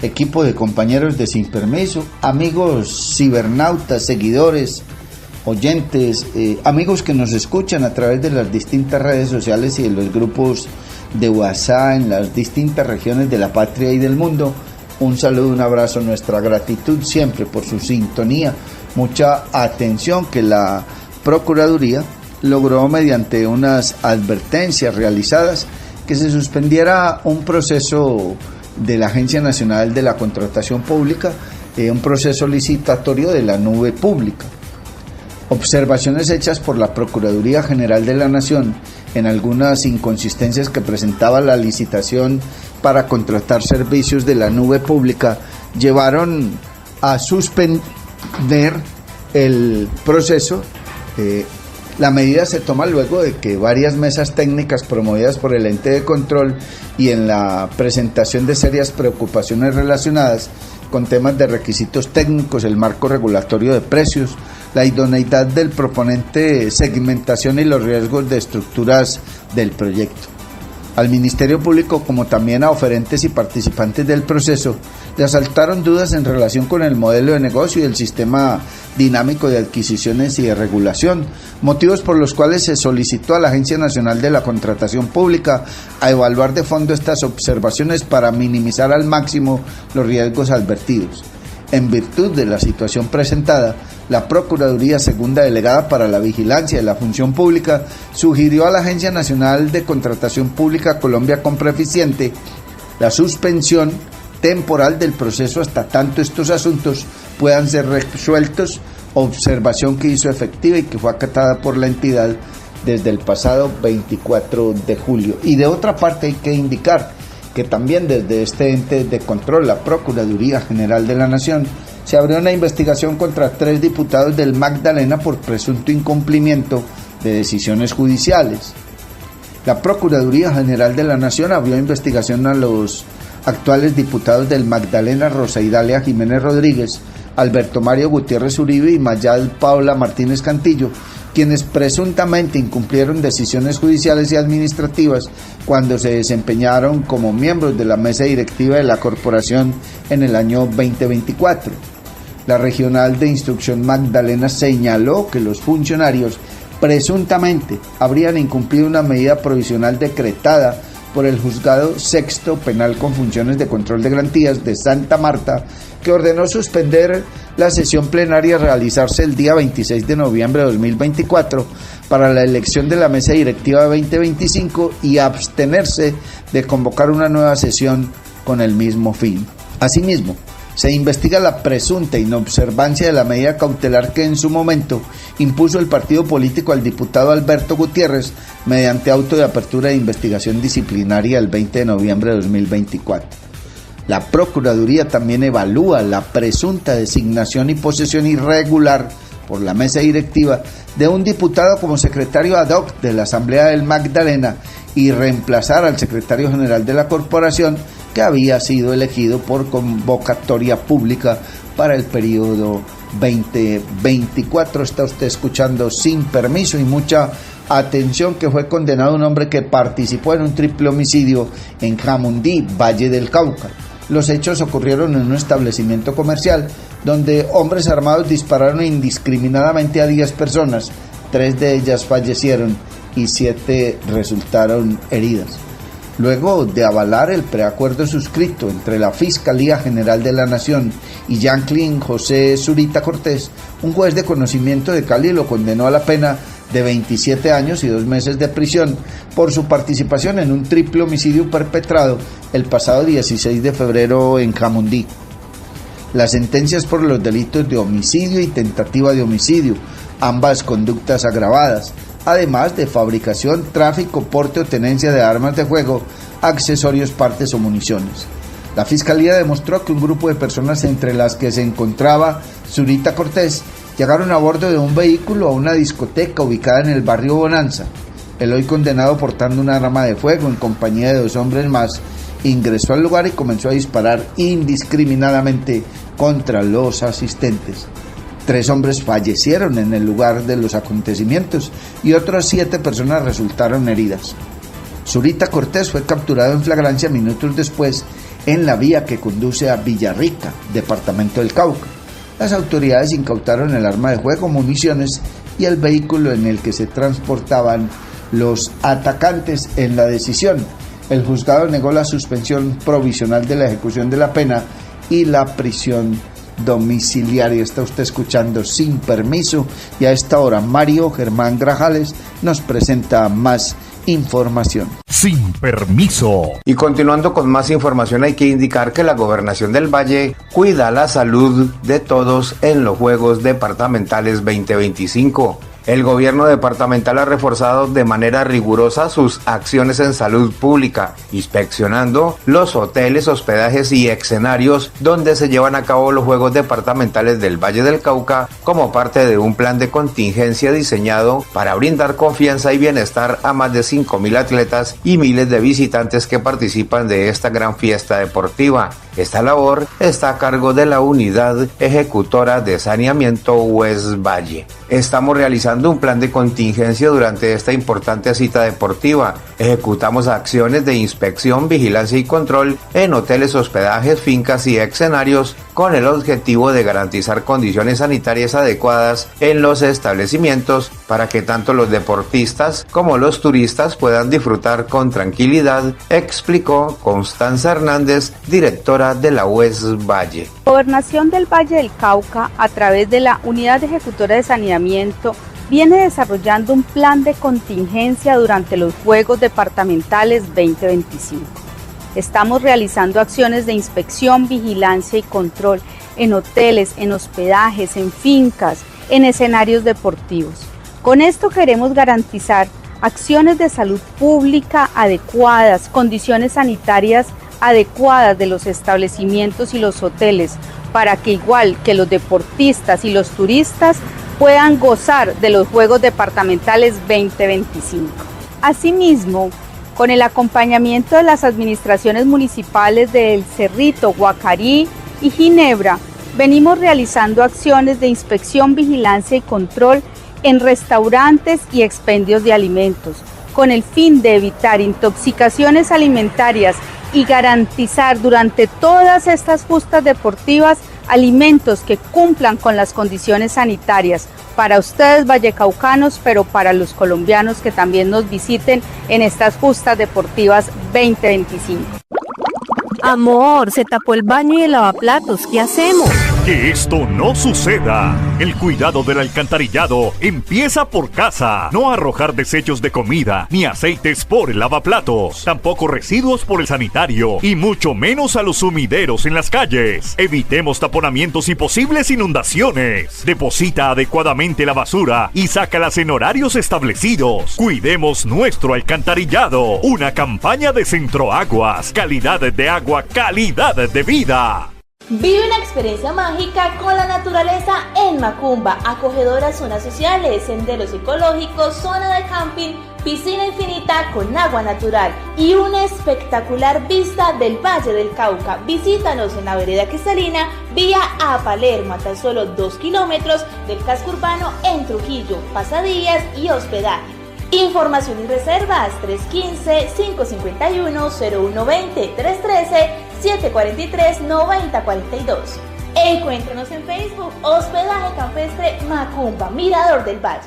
equipo de compañeros de Sin Permiso, amigos cibernautas, seguidores, oyentes, amigos que nos escuchan a través de las distintas redes sociales y de los grupos de WhatsApp en las distintas regiones de la patria y del mundo. Un saludo, un abrazo, nuestra gratitud siempre por su sintonía. Mucha atención que la Procuraduría logró mediante unas advertencias realizadas que se suspendiera un proceso de la Agencia Nacional de la Contratación Pública, un proceso licitatorio de la nube pública. Observaciones hechas por la Procuraduría General de la Nación en algunas inconsistencias que presentaba la licitación para contratar servicios de la nube pública llevaron a suspender el proceso. La medida se toma luego de que varias mesas técnicas promovidas por el ente de control y en la presentación de serias preocupaciones relacionadas con temas de requisitos técnicos, el marco regulatorio de precios, la idoneidad del proponente, segmentación y los riesgos de estructuras del proyecto. Al Ministerio Público, como también a oferentes y participantes del proceso, le asaltaron dudas en relación con el modelo de negocio y el sistema dinámico de adquisiciones y de regulación, motivos por los cuales se solicitó a la Agencia Nacional de la Contratación Pública a evaluar de fondo estas observaciones para minimizar al máximo los riesgos advertidos. En virtud de la situación presentada, la Procuraduría Segunda Delegada para la Vigilancia de la Función Pública sugirió a la Agencia Nacional de Contratación Pública Colombia Compra Eficiente la suspensión temporal del proceso hasta tanto estos asuntos puedan ser resueltos, observación que hizo efectiva y que fue acatada por la entidad desde el pasado 24 de julio. Y de otra parte hay que indicar que también desde este ente de control, la Procuraduría General de la Nación, se abrió una investigación contra 3 diputados del Magdalena por presunto incumplimiento de decisiones judiciales. La Procuraduría General de la Nación abrió investigación a los actuales diputados del Magdalena, Rosa Idalia Jiménez Rodríguez, Alberto Mario Gutiérrez Uribe y Mayal Paula Martínez Cantillo, quienes presuntamente incumplieron decisiones judiciales y administrativas cuando se desempeñaron como miembros de la mesa directiva de la corporación en el año 2024. La Regional de Instrucción Magdalena señaló que los funcionarios presuntamente habrían incumplido una medida provisional decretada por el Juzgado Sexto Penal con funciones de control de garantías de Santa Marta, que ordenó suspender la sesión plenaria a realizarse el día 26 de noviembre de 2024 para la elección de la mesa directiva de 2025 y abstenerse de convocar una nueva sesión con el mismo fin. Asimismo, se investiga la presunta inobservancia de la medida cautelar que en su momento impuso el partido político al diputado Alberto Gutiérrez mediante auto de apertura de investigación disciplinaria el 20 de noviembre de 2024. La Procuraduría también evalúa la presunta designación y posesión irregular por la mesa directiva de un diputado como secretario ad hoc de la Asamblea del Magdalena y reemplazar al secretario general de la corporación que había sido elegido por convocatoria pública para el periodo 2024. Está usted escuchando Sin Permiso y mucha atención que fue condenado un hombre que participó en un triple homicidio en Jamundí, Valle del Cauca. Los hechos ocurrieron en un establecimiento comercial donde hombres armados dispararon indiscriminadamente a 10 personas, 3 de ellas fallecieron y 7 resultaron heridas. Luego de avalar el preacuerdo suscrito entre la Fiscalía General de la Nación y Yanklin José Zurita Cortés, un juez de conocimiento de Cali lo condenó a la pena de 27 años y 2 meses de prisión por su participación en un triple homicidio perpetrado el pasado 16 de febrero en Jamundí. Las sentencias por los delitos de homicidio y tentativa de homicidio, ambas conductas agravadas, además de fabricación, tráfico, porte o tenencia de armas de fuego, accesorios, partes o municiones. La Fiscalía demostró que un grupo de personas entre las que se encontraba Zurita Cortés, llegaron a bordo de un vehículo a una discoteca ubicada en el barrio Bonanza. El hoy condenado portando una arma de fuego en compañía de 2 hombres más, ingresó al lugar y comenzó a disparar indiscriminadamente contra los asistentes. 3 hombres fallecieron en el lugar de los acontecimientos y otras 7 personas resultaron heridas. Zurita Cortés fue capturado en flagrancia minutos después en la vía que conduce a Villarrica, departamento del Cauca. Las autoridades incautaron el arma de fuego, municiones y el vehículo en el que se transportaban los atacantes. En la decisión, el juzgado negó la suspensión provisional de la ejecución de la pena y la prisión domiciliaria. Está usted escuchando Sin Permiso y a esta hora Mario Germán Grajales nos presenta más información. Sin Permiso. Y continuando con más información, hay que indicar que la Gobernación del Valle cuida la salud de todos en los Juegos Departamentales 2025. El gobierno departamental ha reforzado de manera rigurosa sus acciones en salud pública, inspeccionando los hoteles, hospedajes y escenarios donde se llevan a cabo los Juegos Departamentales del Valle del Cauca como parte de un plan de contingencia diseñado para brindar confianza y bienestar a más de 5.000 atletas y miles de visitantes que participan de esta gran fiesta deportiva. Esta labor está a cargo de la Unidad Ejecutora de Saneamiento West Valle. Estamos realizando un plan de contingencia durante esta importante cita deportiva. Ejecutamos acciones de inspección, vigilancia y control en hoteles, hospedajes, fincas y escenarios con el objetivo de garantizar condiciones sanitarias adecuadas en los establecimientos para que tanto los deportistas como los turistas puedan disfrutar con tranquilidad, explicó Constanza Hernández, directora de la West Valle. Gobernación del Valle del Cauca, a través de la Unidad Ejecutora de Saneamiento, viene desarrollando un plan de contingencia durante los Juegos Departamentales 2025. Estamos realizando acciones de inspección, vigilancia y control en hoteles, en hospedajes, en fincas, en escenarios deportivos. Con esto queremos garantizar acciones de salud pública adecuadas, condiciones sanitarias adecuadas de los establecimientos y los hoteles, para que igual que los deportistas y los turistas puedan gozar de los Juegos Departamentales 2025. Asimismo, con el acompañamiento de las administraciones municipales de El Cerrito, Guacarí y Ginebra, venimos realizando acciones de inspección, vigilancia y control en restaurantes y expendios de alimentos, con el fin de evitar intoxicaciones alimentarias y garantizar durante todas estas justas deportivas alimentos que cumplan con las condiciones sanitarias para ustedes vallecaucanos, pero para los colombianos que también nos visiten en estas justas deportivas 2025. Amor, se tapó el baño y el lavaplatos, ¿qué hacemos? Que esto no suceda. El cuidado del alcantarillado empieza por casa. No arrojar desechos de comida ni aceites por el lavaplatos. Tampoco residuos por el sanitario y mucho menos a los sumideros en las calles. Evitemos taponamientos y posibles inundaciones. Deposita adecuadamente la basura y sácalas en horarios establecidos. Cuidemos nuestro alcantarillado. Una campaña de Centroaguas. Calidad de agua, calidad de vida. Vive una experiencia mágica con la naturaleza en Macumba, acogedoras zonas sociales, senderos ecológicos, zona de camping, piscina infinita con agua natural y una espectacular vista del Valle del Cauca. Visítanos en la vereda Quesalina, vía a Palermo, a tan solo 2 kilómetros del casco urbano en Trujillo, pasadías y hospedaje. Información y reservas 315-551-0120, 313-743-9042. Encuéntranos en Facebook, Hospedaje Campestre Macumba, Mirador del Valle.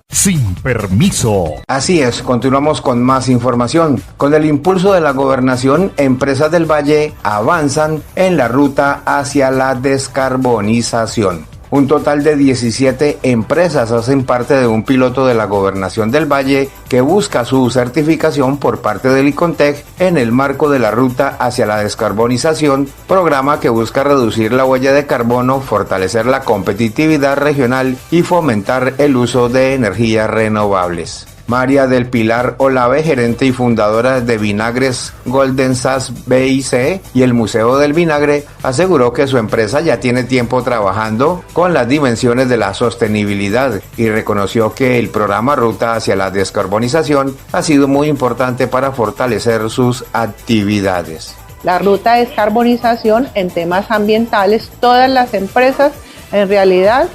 Sin Permiso. Así es, continuamos con más información. Con el impulso de la gobernación, empresas del Valle avanzan en la ruta hacia la descarbonización. Un total de 17 empresas hacen parte de un piloto de la Gobernación del Valle que busca su certificación por parte del ICONTEC en el marco de la Ruta hacia la Descarbonización, programa que busca reducir la huella de carbono, fortalecer la competitividad regional y fomentar el uso de energías renovables. María del Pilar Olave, gerente y fundadora de Vinagres Golden Sas BIC y el Museo del Vinagre, aseguró que su empresa ya tiene tiempo trabajando con las dimensiones de la sostenibilidad y reconoció que el programa Ruta hacia la Descarbonización ha sido muy importante para fortalecer sus actividades. La ruta de descarbonización en temas ambientales, todas las empresas en realidad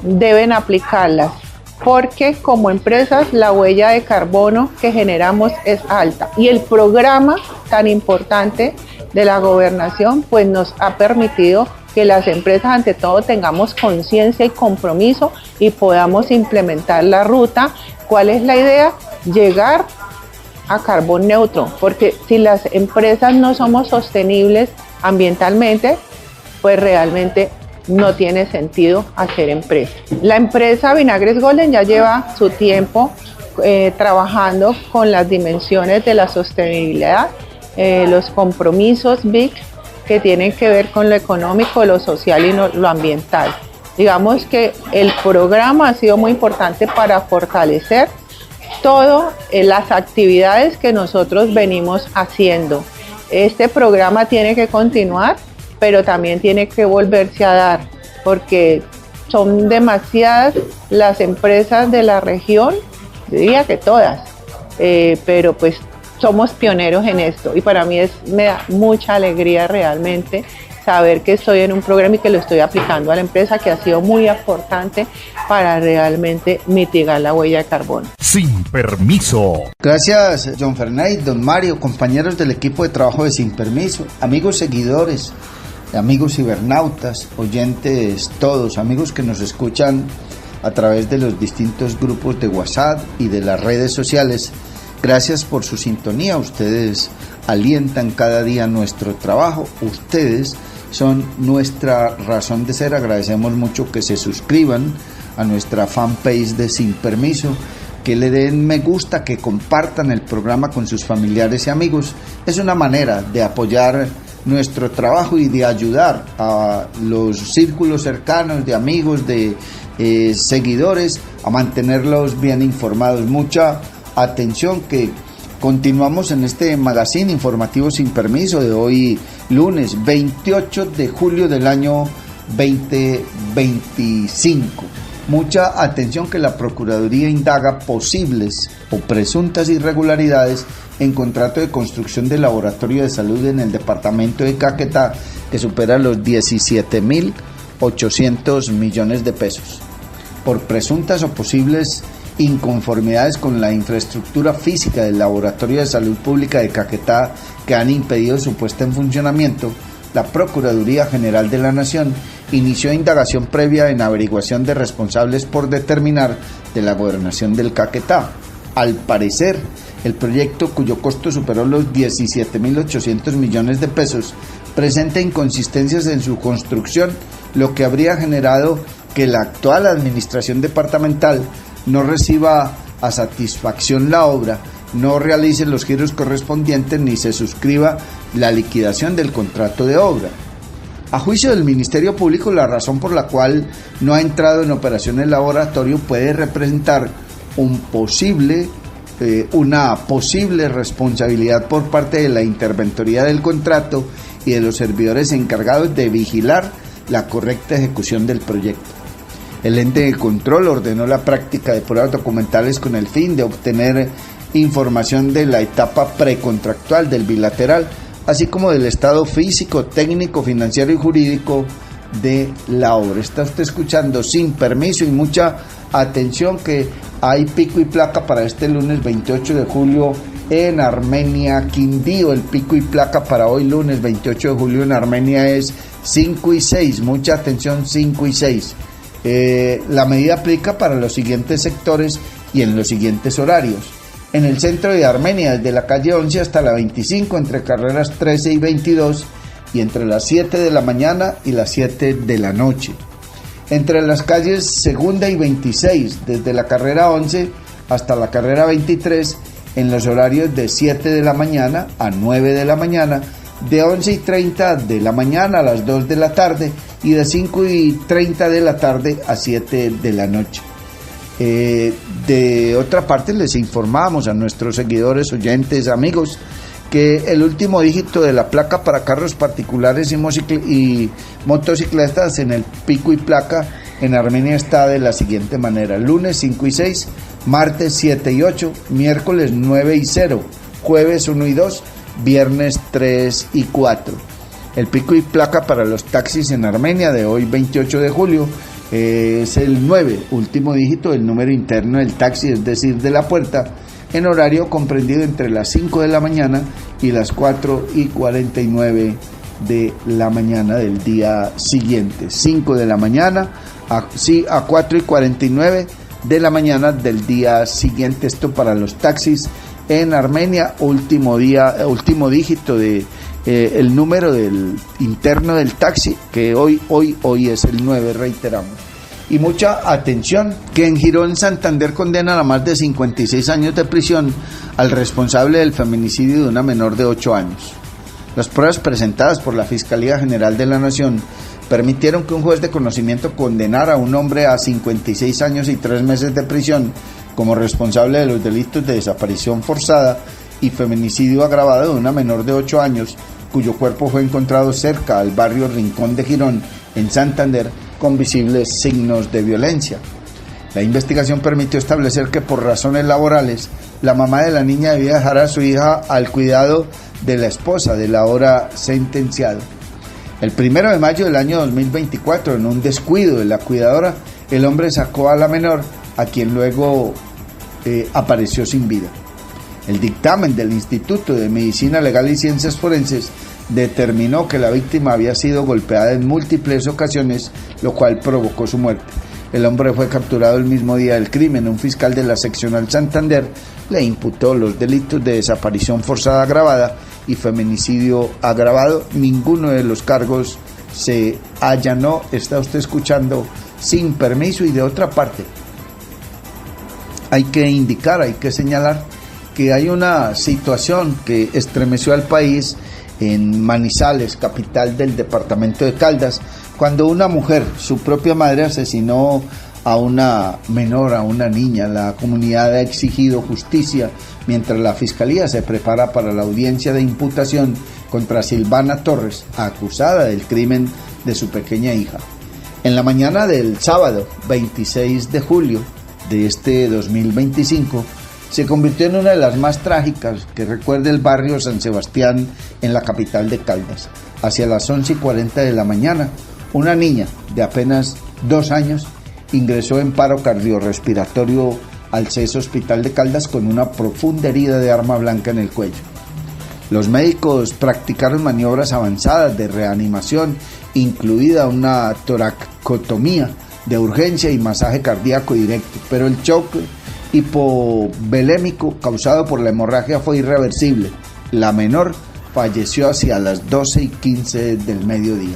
deben aplicarlas, porque como empresas la huella de carbono que generamos es alta y el programa tan importante de la gobernación pues nos ha permitido que las empresas ante todo tengamos conciencia y compromiso y podamos implementar la ruta. ¿Cuál es la idea? Llegar a carbón neutro, porque si las empresas no somos sostenibles ambientalmente, pues realmente no tiene sentido hacer empresa. La empresa Vinagres Golden ya lleva su tiempo trabajando con las dimensiones de la sostenibilidad, los compromisos BIC que tienen que ver con lo económico, lo social y lo ambiental. Digamos que el programa ha sido muy importante para fortalecer todas las actividades que nosotros venimos haciendo. Este programa tiene que continuar, pero también tiene que volverse a dar, porque son demasiadas las empresas de la región, diría que todas, pero pues somos pioneros en esto y para mí me da mucha alegría realmente saber que estoy en un programa y que lo estoy aplicando a la empresa, que ha sido muy importante para realmente mitigar la huella de carbono. Sin Permiso. Gracias, John Fernández, don Mario, compañeros del equipo de trabajo de Sin Permiso, amigos seguidores, amigos cibernautas, oyentes todos, amigos que nos escuchan a través de los distintos grupos de WhatsApp y de las redes sociales. Gracias por su sintonía, ustedes alientan cada día nuestro trabajo, ustedes son nuestra razón de ser. Agradecemos mucho que se suscriban a nuestra fanpage de Sin Permiso, que le den me gusta, que compartan el programa con sus familiares y amigos. Es una manera de apoyar nuestro trabajo y de ayudar a los círculos cercanos de amigos, de seguidores, a mantenerlos bien informados. Mucha atención, que continuamos en este magazine informativo Sin Permiso de hoy, lunes 28 de julio del año 2025. Mucha atención, que la Procuraduría indaga posibles o presuntas irregularidades en contrato de construcción del laboratorio de salud en el departamento de Caquetá, que supera los 17.800 millones de pesos, por presuntas o posibles inconformidades con la infraestructura física del Laboratorio de Salud Pública de Caquetá, que han impedido su puesta en funcionamiento. La Procuraduría General de la Nación inició indagación previa en averiguación de responsables por determinar de la gobernación del Caquetá. Al parecer, el proyecto, cuyo costo superó los 17.800 millones de pesos, presenta inconsistencias en su construcción, lo que habría generado que la actual administración departamental no reciba a satisfacción la obra, no realice los giros correspondientes ni se suscriba la liquidación del contrato de obra. A juicio del Ministerio Público, la razón por la cual no ha entrado en operación el laboratorio puede representar una posible responsabilidad por parte de la interventoría del contrato y de los servidores encargados de vigilar la correcta ejecución del proyecto. El ente de control ordenó la práctica de pruebas documentales con el fin de obtener información de la etapa precontractual del bilateral, así como del estado físico, técnico, financiero y jurídico de la obra. Está usted escuchando Sin Permiso, y mucha atención, que hay pico y placa para este lunes 28 de julio en Armenia, Quindío. El pico y placa para hoy lunes 28 de julio en Armenia es 5 y 6. Mucha atención, 5 y 6. La medida aplica para los siguientes sectores y en los siguientes horarios. En el centro de Armenia, desde la calle 11 hasta la 25, entre carreras 13 y 22, y entre las 7 de la mañana y las 7 de la noche. Entre las calles Segunda y 26, desde la carrera 11 hasta la carrera 23, en los horarios de 7 de la mañana a 9 de la mañana, de 11 y 30 de la mañana a las 2 de la tarde y de 5 y 30 de la tarde a 7 de la noche. De otra parte, les informamos a nuestros seguidores, oyentes, amigos, que el último dígito de la placa para carros particulares y motocicletas en el pico y placa en Armenia está de la siguiente manera: lunes 5 y 6, martes 7 y 8, miércoles 9 y 0, jueves 1 y 2, viernes 3 y 4. El pico y placa para los taxis en Armenia de hoy 28 de julio es el 9, último dígito del número interno del taxi, es decir, de la puerta, en horario comprendido entre las 5 de la mañana y las 4:49 de la mañana del día siguiente. 5 de la mañana a 4:49 de la mañana del día siguiente. Esto para los taxis en Armenia, último dígito de el número del interno del taxi, que hoy es el 9, reiteramos. Y mucha atención, que en Girón, Santander, condenan a más de 56 años de prisión al responsable del feminicidio de una menor de 8 años. Las pruebas presentadas por la Fiscalía General de la Nación permitieron que un juez de conocimiento condenara a un hombre a 56 años y 3 meses de prisión como responsable de los delitos de desaparición forzada y feminicidio agravado de una menor de 8 años, cuyo cuerpo fue encontrado cerca al barrio Rincón de Girón, en Santander, con visibles signos de violencia. La investigación permitió establecer que por razones laborales, la mamá de la niña debía dejar a su hija al cuidado de la esposa del ahora sentenciado. El 1 de mayo del año 2024, en un descuido de la cuidadora, el hombre sacó a la menor, a quien luego apareció sin vida. El dictamen del Instituto de Medicina Legal y Ciencias Forenses determinó que la víctima había sido golpeada en múltiples ocasiones, lo cual provocó su muerte. El hombre fue capturado el mismo día del crimen. Un fiscal de la seccional Santander le imputó los delitos de desaparición forzada agravada y feminicidio agravado. Ninguno de los cargos se allanó, está usted escuchando, sin permiso. Y de otra parte, hay que señalar que hay una situación que estremeció al país en Manizales, capital del departamento de Caldas, cuando una mujer, su propia madre, asesinó a una menor, a una niña. La comunidad ha exigido justicia mientras la Fiscalía se prepara para la audiencia de imputación contra Silvana Torres, acusada del crimen de su pequeña hija. En la mañana del sábado 26 de julio de este 2025, se convirtió en una de las más trágicas que recuerda el barrio San Sebastián en la capital de Caldas. Hacia las 11:40 de la mañana, una niña de apenas 2 años ingresó en paro cardiorrespiratorio al CES Hospital de Caldas con una profunda herida de arma blanca en el cuello. Los médicos practicaron maniobras avanzadas de reanimación, incluida una toracotomía de urgencia y masaje cardíaco directo, pero el shock hipovolémico causado por la hemorragia fue irreversible. La menor falleció hacia las 12:15 del mediodía.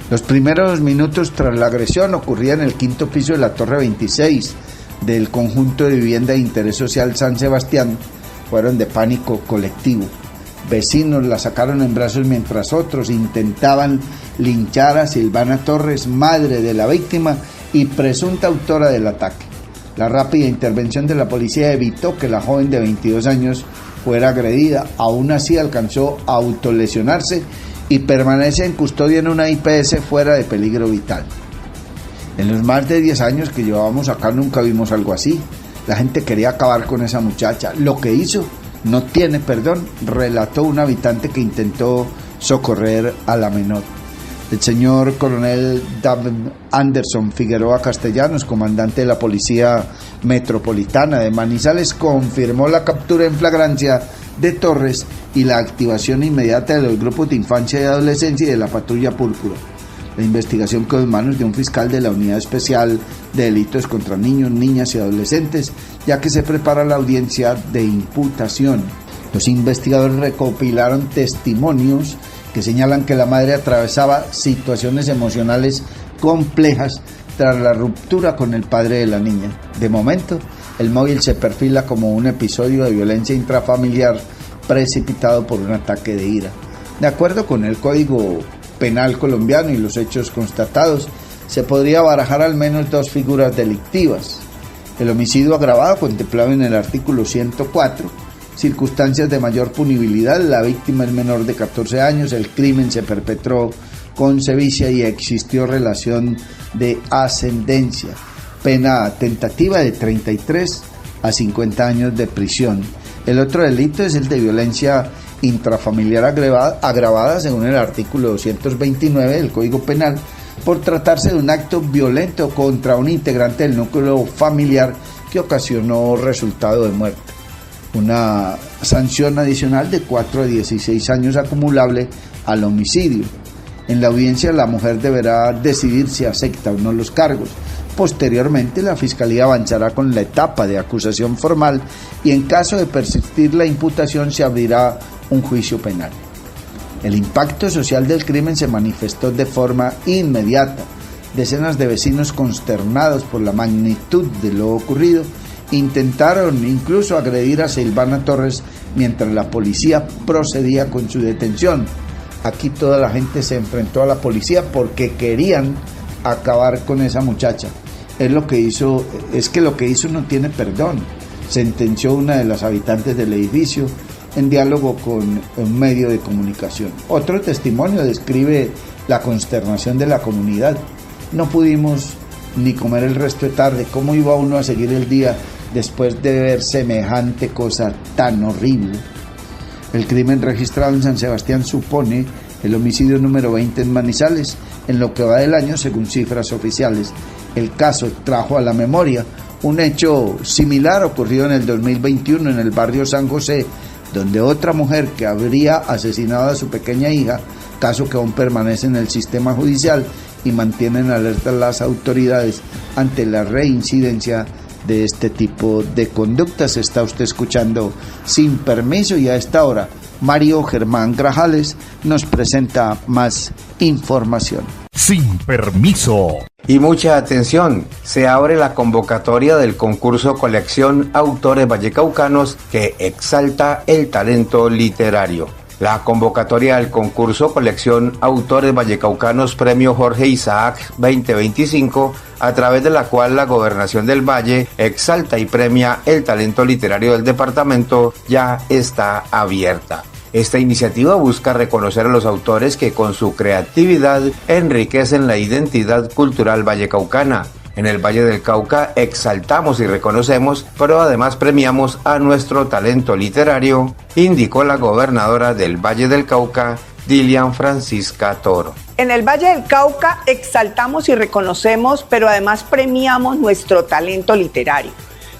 Los primeros minutos tras la agresión ocurrían en el 5º piso de la Torre 26 del conjunto de vivienda de interés social San Sebastián. Fueron de pánico colectivo. Vecinos la sacaron en brazos mientras otros intentaban linchar a Silvana Torres, madre de la víctima y presunta autora del ataque. La rápida intervención de la policía evitó que la joven de 22 años fuera agredida. Aún así alcanzó a autolesionarse y permanece en custodia en una IPS fuera de peligro vital. En los más de 10 años que llevábamos acá nunca vimos algo así. La gente quería acabar con esa muchacha. Lo que hizo no tiene perdón, relató un habitante que intentó socorrer a la menor. El señor coronel David Anderson Figueroa Castellanos, comandante de la Policía Metropolitana de Manizales, confirmó la captura en flagrancia de Torres y la activación inmediata de los grupos de infancia y adolescencia y de la patrulla púrpura. La investigación quedó en manos de un fiscal de la Unidad Especial de Delitos contra Niños, Niñas y Adolescentes, ya que se prepara la audiencia de imputación. Los investigadores recopilaron testimonios que señalan que la madre atravesaba situaciones emocionales complejas tras la ruptura con el padre de la niña. De momento, el móvil se perfila como un episodio de violencia intrafamiliar precipitado por un ataque de ira. De acuerdo con el Código Penal colombiano y los hechos constatados, se podría barajar al menos 2 figuras delictivas. El homicidio agravado contemplado en el artículo 104, circunstancias de mayor punibilidad, la víctima es menor de 14 años, el crimen se perpetró con sevicia y existió relación de ascendencia, pena tentativa de 33 a 50 años de prisión. El otro delito es el de violencia intrafamiliar agravada según el artículo 229 del Código Penal, por tratarse de un acto violento contra un integrante del núcleo familiar que ocasionó resultado de muerte. Una sanción adicional de 4 a 16 años acumulable al homicidio. En la audiencia la mujer deberá decidir si acepta o no los cargos. Posteriormente la Fiscalía avanzará con la etapa de acusación formal y en caso de persistir la imputación se abrirá un juicio penal. El impacto social del crimen se manifestó de forma inmediata. Decenas de vecinos consternados por la magnitud de lo ocurrido intentaron incluso agredir a Silvana Torres mientras la policía procedía con su detención. Aquí toda la gente se enfrentó a la policía porque querían acabar con esa muchacha. Es lo que hizo no tiene perdón, sentenció una de las habitantes del edificio en diálogo con un medio de comunicación. Otro testimonio describe la consternación de la comunidad. No pudimos ni comer el resto de tarde. ¿Cómo iba uno a seguir el día después de ver semejante cosa tan horrible? El crimen registrado en San Sebastián supone el homicidio número 20 en Manizales, en lo que va del año según cifras oficiales. El caso trajo a la memoria un hecho similar ocurrido en el 2021 en el barrio San José, donde otra mujer que habría asesinado a su pequeña hija, caso que aún permanece en el sistema judicial y mantienen alertas las autoridades ante la reincidencia de este tipo de conductas. Está usted escuchando Sin Permiso y a esta hora Mario Germán Grajales nos presenta más información. Sin Permiso. Y mucha atención, se abre la convocatoria del concurso Colección Autores Vallecaucanos que exalta el talento literario. La convocatoria del concurso Colección Autores Vallecaucanos Premio Jorge Isaac 2025, a través de la cual la Gobernación del Valle exalta y premia el talento literario del departamento, ya está abierta. Esta iniciativa busca reconocer a los autores que con su creatividad enriquecen la identidad cultural vallecaucana. En el Valle del Cauca exaltamos y reconocemos, pero además premiamos a nuestro talento literario, indicó la gobernadora del Valle del Cauca, Dilian Francisca Toro. En el Valle del Cauca exaltamos y reconocemos, pero además premiamos nuestro talento literario.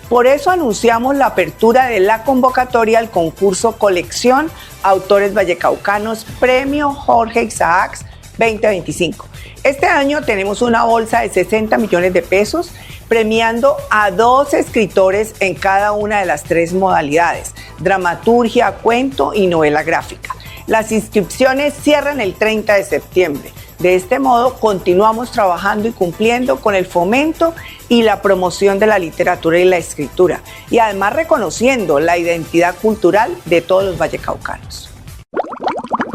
Por eso anunciamos la apertura de la convocatoria al concurso Colección Autores Vallecaucanos Premio Jorge Isaacs 2025. Este año tenemos una bolsa de 60 millones de pesos premiando a 2 escritores en cada una de las 3 modalidades: dramaturgia, cuento y novela gráfica. Las inscripciones cierran el 30 de septiembre. De este modo, continuamos trabajando y cumpliendo con el fomento y la promoción de la literatura y la escritura, y además reconociendo la identidad cultural de todos los vallecaucanos.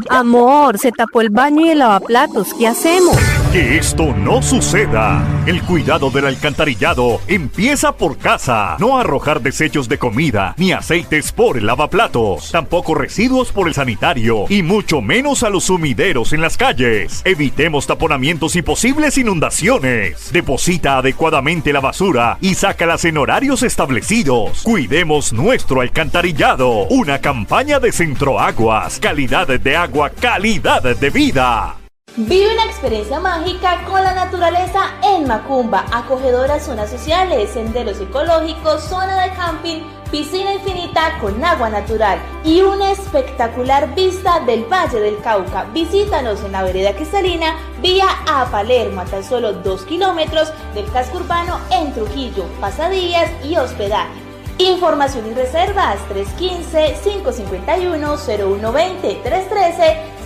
Amor, se tapó el baño y el lavaplatos, ¿qué hacemos? Que esto no suceda. El cuidado del alcantarillado empieza por casa. No arrojar desechos de comida ni aceites por el lavaplatos. Tampoco residuos por el sanitario y mucho menos a los sumideros en las calles. Evitemos taponamientos y posibles inundaciones. Deposita adecuadamente la basura y sácalas en horarios establecidos. Cuidemos nuestro alcantarillado. Una campaña de Centroaguas. Calidad de agua, calidad de vida. Vive una experiencia mágica con la naturaleza en Macumba, acogedoras zonas sociales, senderos ecológicos, zona de camping, piscina infinita con agua natural y una espectacular vista del Valle del Cauca. Visítanos en la vereda Cristalina, vía a Palermo, a tan solo 2 kilómetros del casco urbano en Trujillo, pasadías y hospedaje. Información y reservas 315-551-0120,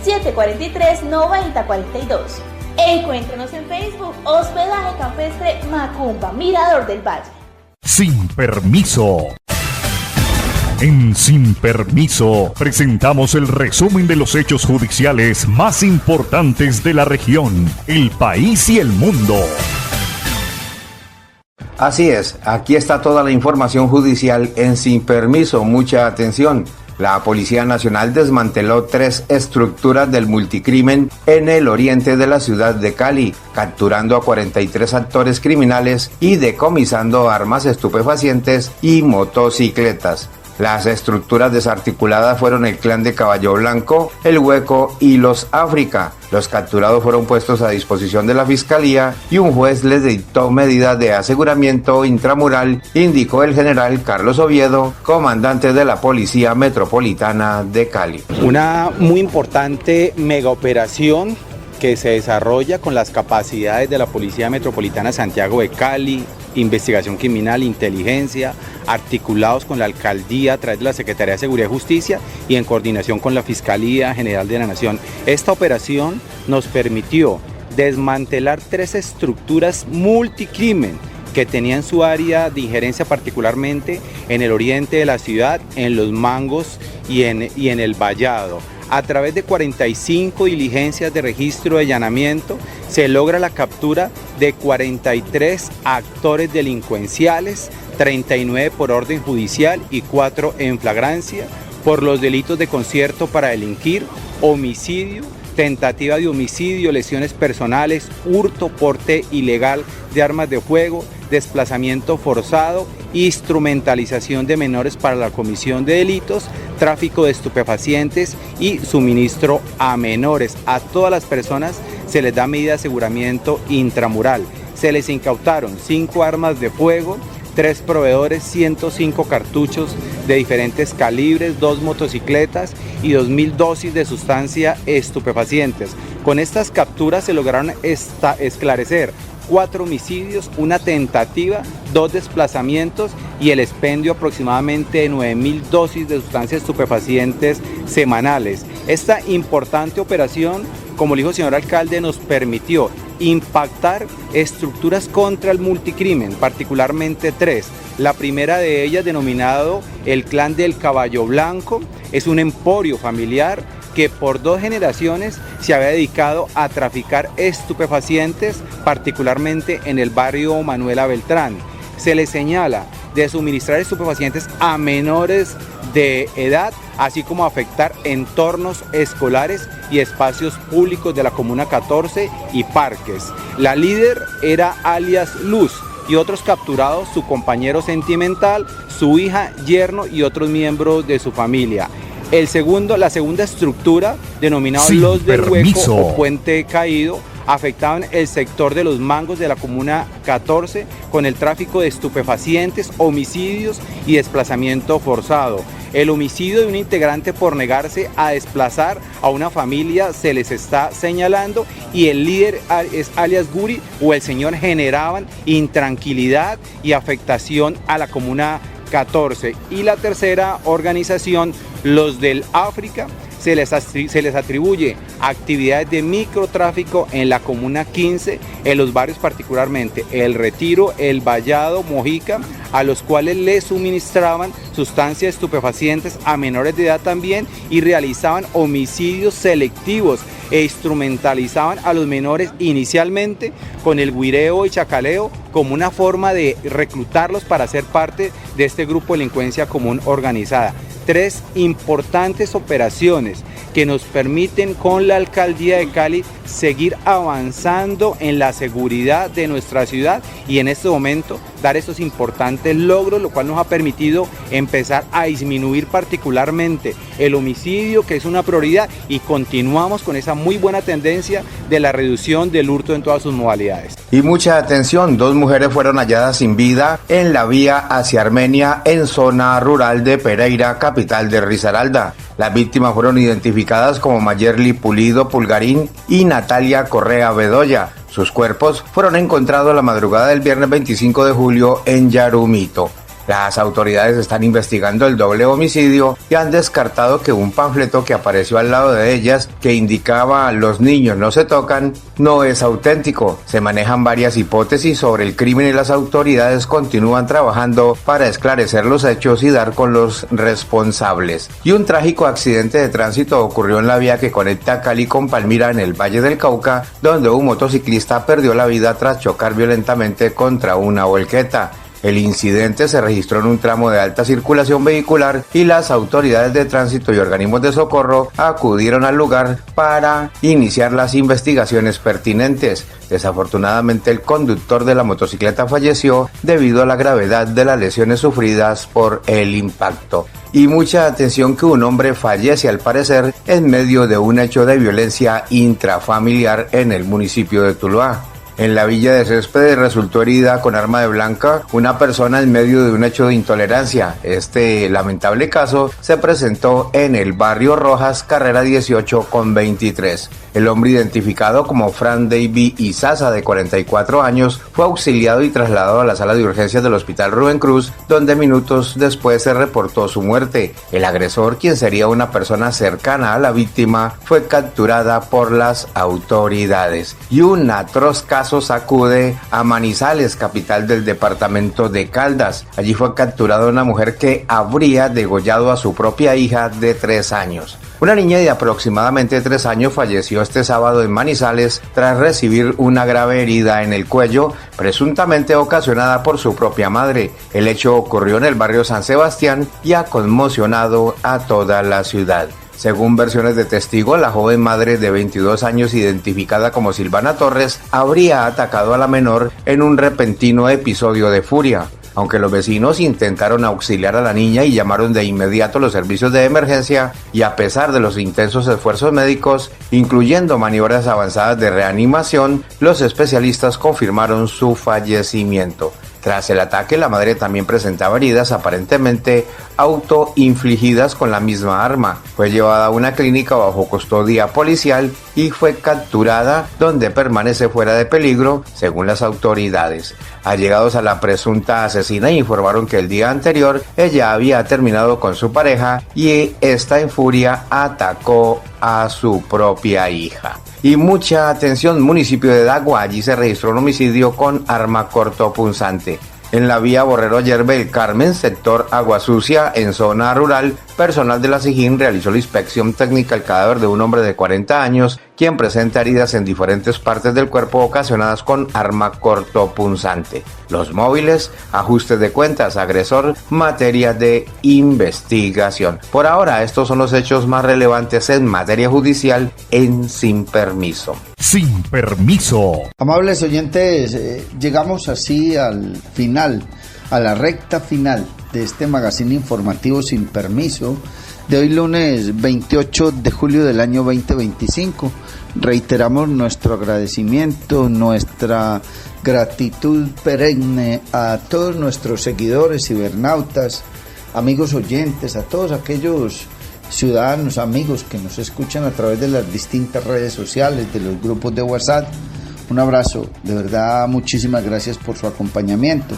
313-743-9042. Encuéntrenos en Facebook, Hospedaje Campestre Macumba, Mirador del Valle. Sin Permiso. En Sin Permiso presentamos el resumen de los hechos judiciales más importantes de la región, el país y el mundo. Así es, aquí está toda la información judicial en Sin Permiso. Mucha atención. La Policía Nacional desmanteló 3 estructuras del multicrimen en el oriente de la ciudad de Cali, capturando a 43 actores criminales y decomisando armas estupefacientes y motocicletas. Las estructuras desarticuladas fueron el Clan de Caballo Blanco, El Hueco y Los África. Los capturados fueron puestos a disposición de la Fiscalía y un juez les dictó medidas de aseguramiento intramural, indicó el general Carlos Oviedo, comandante de la Policía Metropolitana de Cali. Una muy importante megaoperación que se desarrolla con las capacidades de la Policía Metropolitana Santiago de Cali, investigación criminal, inteligencia, articulados con la Alcaldía a través de la Secretaría de Seguridad y Justicia y en coordinación con la Fiscalía General de la Nación. Esta operación nos permitió desmantelar 3 estructuras multicrimen que tenían su área de injerencia particularmente en el oriente de la ciudad, en Los Mangos y en el Vallado. A través de 45 diligencias de registro de allanamiento se logra la captura de 43 actores delincuenciales, 39 por orden judicial y 4 en flagrancia por los delitos de concierto para delinquir, homicidio, tentativa de homicidio, lesiones personales, hurto, porte ilegal de armas de fuego, desplazamiento forzado, instrumentalización de menores para la comisión de delitos, tráfico de estupefacientes y suministro a menores. A todas las personas se les da medida de aseguramiento intramural. Se les incautaron 5 armas de fuego, 3 proveedores, 105 cartuchos de diferentes calibres, 2 motocicletas y 2.000 dosis de sustancia estupefacientes. Con estas capturas se lograron esclarecer 4 homicidios, una tentativa, 2 desplazamientos y el expendio aproximadamente de 9.000 dosis de sustancias estupefacientes semanales. Esta importante operación, como le dijo el señor alcalde, nos permitió impactar estructuras contra el multicrimen, particularmente 3. La primera de ellas, denominado el Clan del Caballo Blanco, es un emporio familiar que por 2 generaciones se había dedicado a traficar estupefacientes, particularmente en el barrio Manuela Beltrán. Se le señala de suministrar estupefacientes a menores de edad, así como afectar entornos escolares y espacios públicos de la Comuna 14 y parques. La líder era alias Luz y otros capturados, su compañero sentimental, su hija, yerno y otros miembros de su familia. La segunda estructura, denominada Los del Hueco o Puente Caído, afectaban el sector de Los Mangos de la Comuna 14 con el tráfico de estupefacientes, homicidios y desplazamiento forzado. El homicidio de un integrante por negarse a desplazar a una familia se les está señalando y el líder es alias Guri o el señor generaban intranquilidad y afectación a la Comuna 14. Y la tercera organización, Los del África, se les atribuye actividades de microtráfico en la Comuna 15, en los barrios particularmente El Retiro, El Vallado, Mojica, a los cuales les suministraban sustancias estupefacientes a menores de edad también y realizaban homicidios selectivos e instrumentalizaban a los menores inicialmente con el güireo y chacaleo como una forma de reclutarlos para ser parte de este grupo de delincuencia común organizada. 3 importantes operaciones que nos permiten con la Alcaldía de Cali seguir avanzando en la seguridad de nuestra ciudad y en este momento dar estos importantes logros, lo cual nos ha permitido empezar a disminuir particularmente el homicidio, que es una prioridad, y continuamos con esa muy buena tendencia de la reducción del hurto en todas sus modalidades. Y mucha atención, 2 mujeres fueron halladas sin vida en la vía hacia Armenia en zona rural de Pereira, capital de Risaralda. Las víctimas fueron identificadas como Mayerly Pulido Pulgarín y Natalia Correa Bedoya. Sus cuerpos fueron encontrados la madrugada del viernes 25 de julio en Yarumito. Las autoridades están investigando el doble homicidio y han descartado que un panfleto que apareció al lado de ellas, que indicaba "los niños no se tocan", no es auténtico. Se manejan varias hipótesis sobre el crimen y las autoridades continúan trabajando para esclarecer los hechos y dar con los responsables. Y un trágico accidente de tránsito ocurrió en la vía que conecta Cali con Palmira en el Valle del Cauca, donde un motociclista perdió la vida tras chocar violentamente contra una volqueta. El incidente se registró en un tramo de alta circulación vehicular y las autoridades de tránsito y organismos de socorro acudieron al lugar para iniciar las investigaciones pertinentes. Desafortunadamente, el conductor de la motocicleta falleció debido a la gravedad de las lesiones sufridas por el impacto. Y mucha atención que un hombre fallece al parecer en medio de un hecho de violencia intrafamiliar en el municipio de Tuluá. En la villa de Céspedes resultó herida con arma de blanca una persona en medio de un hecho de intolerancia. Este lamentable caso se presentó en el barrio Rojas, carrera 18 con 23. El hombre, identificado como Fran David Izaza, de 44 años, fue auxiliado y trasladado a la sala de urgencias del Hospital Rubén Cruz, donde minutos después se reportó su muerte. El agresor, quien sería una persona cercana a la víctima, fue capturada por las autoridades. Y un atroz caso sacude a Manizales, capital del departamento de Caldas. Allí fue capturada una mujer que habría degollado a su propia hija de 3 años. Una niña de aproximadamente 3 años falleció este sábado en Manizales tras recibir una grave herida en el cuello, presuntamente ocasionada por su propia madre. El hecho ocurrió en el barrio San Sebastián y ha conmocionado a toda la ciudad. Según versiones de testigos, la joven madre de 22 años, identificada como Silvana Torres, habría atacado a la menor en un repentino episodio de furia. Aunque los vecinos intentaron auxiliar a la niña y llamaron de inmediato los servicios de emergencia, y a pesar de los intensos esfuerzos médicos, incluyendo maniobras avanzadas de reanimación, los especialistas confirmaron su fallecimiento. Tras el ataque, la madre también presentaba heridas aparentemente autoinfligidas con la misma arma. Fue llevada a una clínica bajo custodia policial y fue capturada, donde permanece fuera de peligro, según las autoridades. Allegados a la presunta asesina informaron que el día anterior ella había terminado con su pareja y esta en furia atacó a su propia hija. Y mucha atención, municipio de Dagua, allí se registró un homicidio con arma cortopunzante. En la vía Borrero Yerbe del Carmen, sector Agua Sucia, en zona rural, personal de la SIJIN realizó la inspección técnica al cadáver de un hombre de 40 años, quien presenta heridas en diferentes partes del cuerpo ocasionadas con arma cortopunzante. Los móviles, ajustes de cuentas, agresor, materia de investigación. Por ahora, estos son los hechos más relevantes en materia judicial en Sin Permiso. Sin Permiso. Amables oyentes, llegamos así al final, a la recta final de este magazine informativo Sin Permiso de hoy, lunes 28 de julio del año 2025. Reiteramos nuestro agradecimiento, nuestra gratitud perenne a todos nuestros seguidores, cibernautas, amigos oyentes, a todos aquellos ciudadanos, amigos que nos escuchan a través de las distintas redes sociales, de los grupos de WhatsApp. Un abrazo, de verdad, muchísimas gracias por su acompañamiento.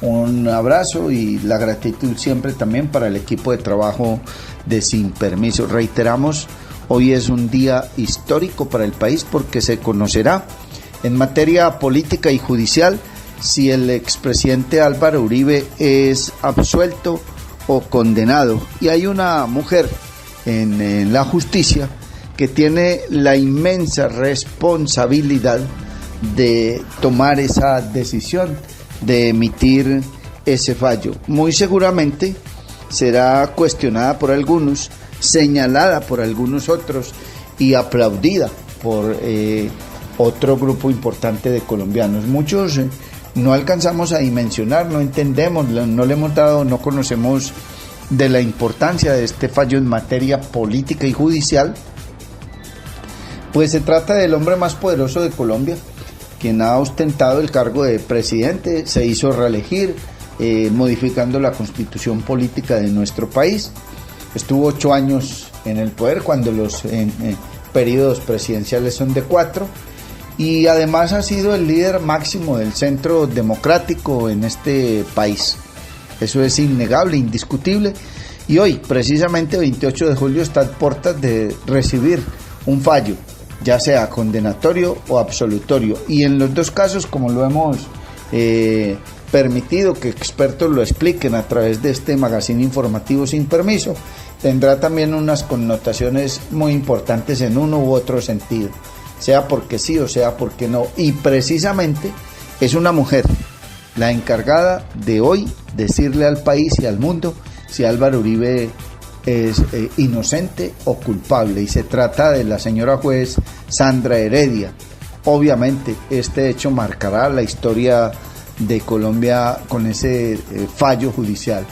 Un abrazo y la gratitud siempre también para el equipo de trabajo de Sin Permiso. Reiteramos, hoy es un día histórico para el país porque se conocerá en materia política y judicial si el expresidente Álvaro Uribe es absuelto o condenado. Y hay una mujer en la justicia que tiene la inmensa responsabilidad de tomar esa decisión, de emitir ese fallo. Muy seguramente será cuestionada por algunos, señalada por algunos otros y aplaudida por otro grupo importante de colombianos. Muchos no alcanzamos a dimensionar, no entendemos, no le hemos dado, no conocemos de la importancia de este fallo en materia política y judicial. Pues se trata del hombre más poderoso de Colombia, quien ha ostentado el cargo de presidente, se hizo reelegir, modificando la constitución política de nuestro país. Estuvo 8 años en el poder, cuando los periodos presidenciales son de 4, y además ha sido el líder máximo del centro democrático en este país. Eso es innegable, indiscutible. Y hoy, precisamente 28 de julio, está a puertas de recibir un fallo, ya sea condenatorio o absolutorio. Y en los dos casos, como lo hemos permitido que expertos lo expliquen a través de este magazine informativo Sin Permiso, tendrá también unas connotaciones muy importantes en uno u otro sentido, sea porque sí o sea porque no. Y precisamente es una mujer la encargada de hoy decirle al país y al mundo si Álvaro Uribe es inocente o culpable, y se trata de la señora juez Sandra Heredia. Obviamente este hecho marcará la historia de Colombia con ese fallo judicial.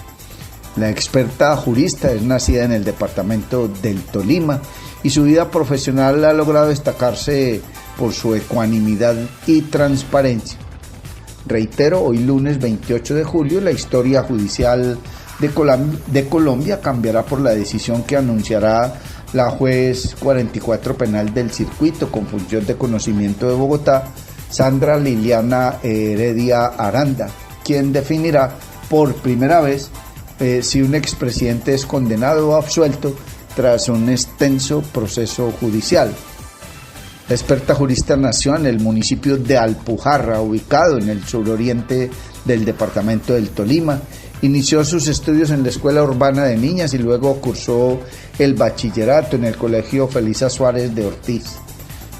La experta jurista es nacida en el departamento del Tolima y su vida profesional ha logrado destacarse por su ecuanimidad y transparencia. Reitero, hoy lunes 28 de julio la historia judicial de Colombia cambiará por la decisión que anunciará la juez 44 penal del circuito con función de conocimiento de Bogotá, Sandra Liliana Heredia Aranda, quien definirá por primera vez si un expresidente es condenado o absuelto tras un extenso proceso judicial. La experta jurista nació en el municipio de Alpujarra, ubicado en el suroriente del departamento del Tolima. Inició sus estudios en la Escuela Urbana de Niñas y luego cursó el bachillerato en el Colegio Felisa Suárez de Ortiz.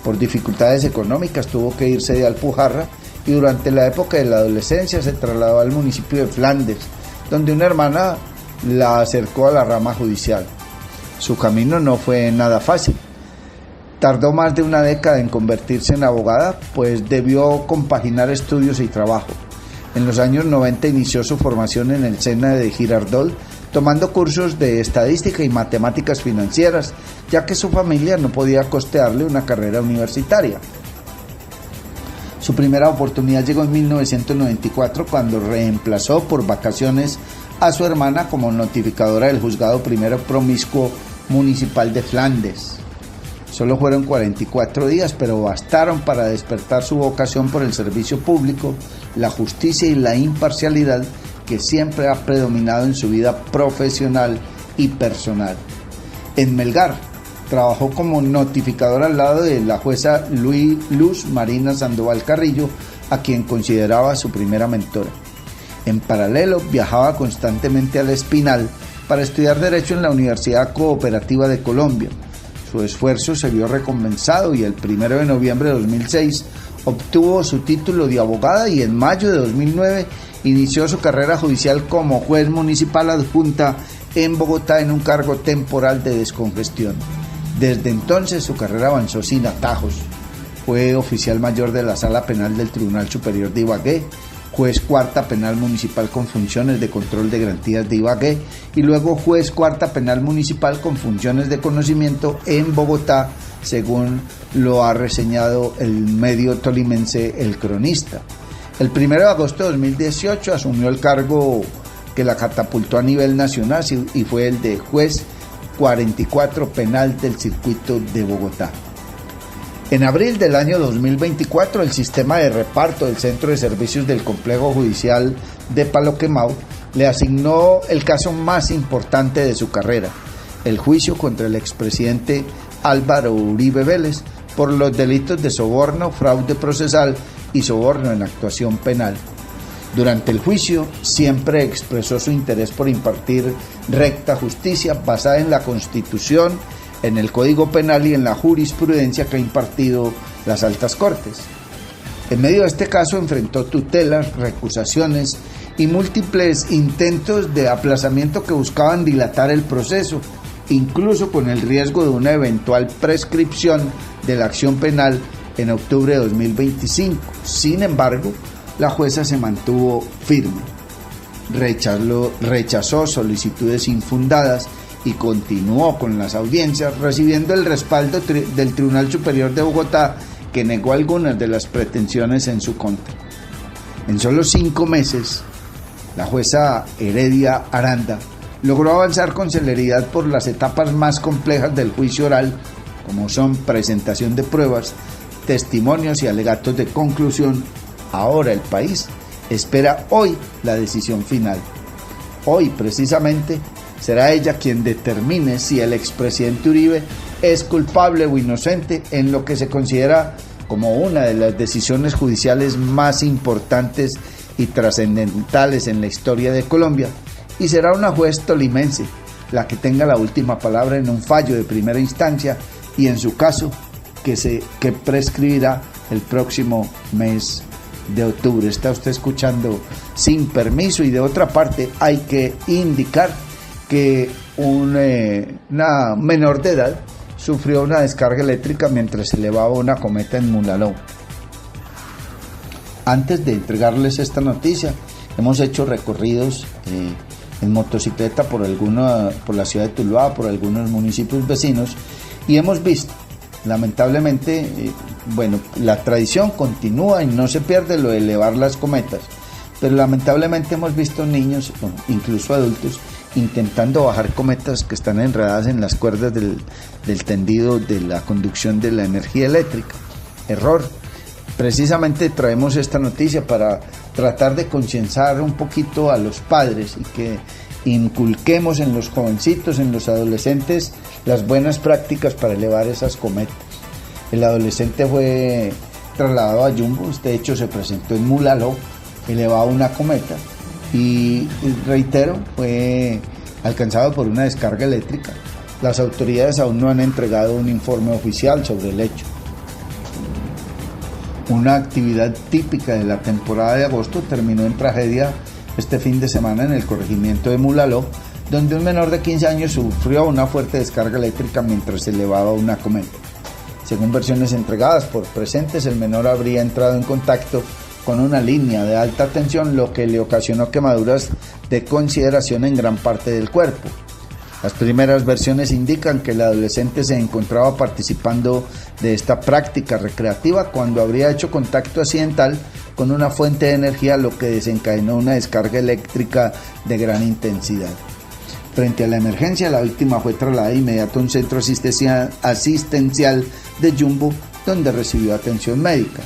Por dificultades económicas tuvo que irse de Alpujarra y durante la época de la adolescencia se trasladó al municipio de Flandes, donde una hermana la acercó a la rama judicial. Su camino no fue nada fácil. Tardó más de una década en convertirse en abogada, pues debió compaginar estudios y trabajo. En los años 90 inició su formación en el SENA de Girardot, tomando cursos de estadística y matemáticas financieras, ya que su familia no podía costearle una carrera universitaria. Su primera oportunidad llegó en 1994, cuando reemplazó por vacaciones a su hermana como notificadora del Juzgado Primero Promiscuo Municipal de Flandes. Solo fueron 44 días, pero bastaron para despertar su vocación por el servicio público, la justicia y la imparcialidad que siempre ha predominado en su vida profesional y personal. En Melgar trabajó como notificadora al lado de la jueza Luz Marina Sandoval Carrillo, a quien consideraba su primera mentora. En paralelo viajaba constantemente al Espinal para estudiar Derecho en la Universidad Cooperativa de Colombia. Su esfuerzo se vio recompensado y el 1 de noviembre de 2006 obtuvo su título de abogada y en mayo de 2009 inició su carrera judicial como juez municipal adjunta en Bogotá en un cargo temporal de descongestión. Desde entonces su carrera avanzó sin atajos. Fue oficial mayor de la Sala Penal del Tribunal Superior de Ibagué, juez cuarta penal municipal con funciones de control de garantías de Ibagué y luego juez cuarta penal municipal con funciones de conocimiento en Bogotá, según lo ha reseñado el medio tolimense El Cronista. El 1 de agosto de 2018 asumió el cargo que la catapultó a nivel nacional y fue el de juez 44 penal del circuito de Bogotá. En abril del año 2024, el sistema de reparto del Centro de Servicios del Complejo Judicial de Palo Quemado le asignó el caso más importante de su carrera, el juicio contra el expresidente Álvaro Uribe Vélez por los delitos de soborno, fraude procesal y soborno en actuación penal. Durante el juicio siempre expresó su interés por impartir recta justicia basada en la Constitución, en el Código Penal y en la jurisprudencia que ha impartido las altas cortes. En medio de este caso enfrentó tutelas, recusaciones y múltiples intentos de aplazamiento que buscaban dilatar el proceso, incluso con el riesgo de una eventual prescripción de la acción penal en octubre de 2025. Sin embargo, la jueza se mantuvo firme. Rechazó solicitudes infundadas y continuó con las audiencias, recibiendo el respaldo del Tribunal Superior de Bogotá, que negó algunas de las pretensiones en su contra. En solo 5 meses, la jueza Heredia Aranda logró avanzar con celeridad por las etapas más complejas del juicio oral, como son presentación de pruebas, testimonios y alegatos de conclusión. Ahora el país espera hoy la decisión final. Hoy, precisamente, será ella quien determine si el expresidente Uribe es culpable o inocente en lo que se considera como una de las decisiones judiciales más importantes y trascendentales en la historia de Colombia, y será una juez tolimense la que tenga la última palabra en un fallo de primera instancia y en su caso que prescribirá el próximo mes de octubre. Está usted escuchando Sin Permiso, y de otra parte hay que indicar que una menor de edad sufrió una descarga eléctrica mientras se elevaba una cometa en Mulaló. Antes de entregarles esta noticia, hemos hecho recorridos en motocicleta por la ciudad de Tuluá, por algunos municipios vecinos, y hemos visto, lamentablemente, la tradición continúa y no se pierde lo de elevar las cometas, pero lamentablemente hemos visto niños, incluso adultos, intentando bajar cometas que están enredadas en las cuerdas del tendido de la conducción de la energía eléctrica. Error. Precisamente traemos esta noticia para tratar de concienciar un poquito a los padres y que inculquemos en los jovencitos, en los adolescentes, las buenas prácticas para elevar esas cometas. El adolescente fue trasladado a Jumbo, este hecho se presentó en Mulaló, elevaba una cometa y reitero, fue alcanzado por una descarga eléctrica. Las autoridades aún no han entregado un informe oficial sobre el hecho. Una actividad típica de la temporada de agosto terminó en tragedia este fin de semana en el corregimiento de Mulaló, donde un menor de 15 años sufrió una fuerte descarga eléctrica mientras se elevaba una cometa. Según versiones entregadas por presentes, el menor habría entrado en contacto con una línea de alta tensión, lo que le ocasionó quemaduras de consideración en gran parte del cuerpo. Las primeras versiones indican que el adolescente se encontraba participando de esta práctica recreativa cuando habría hecho contacto accidental con una fuente de energía, lo que desencadenó una descarga eléctrica de gran intensidad. Frente a la emergencia, la víctima fue trasladada de inmediato a un centro asistencial de Jumbo, donde recibió atención médica.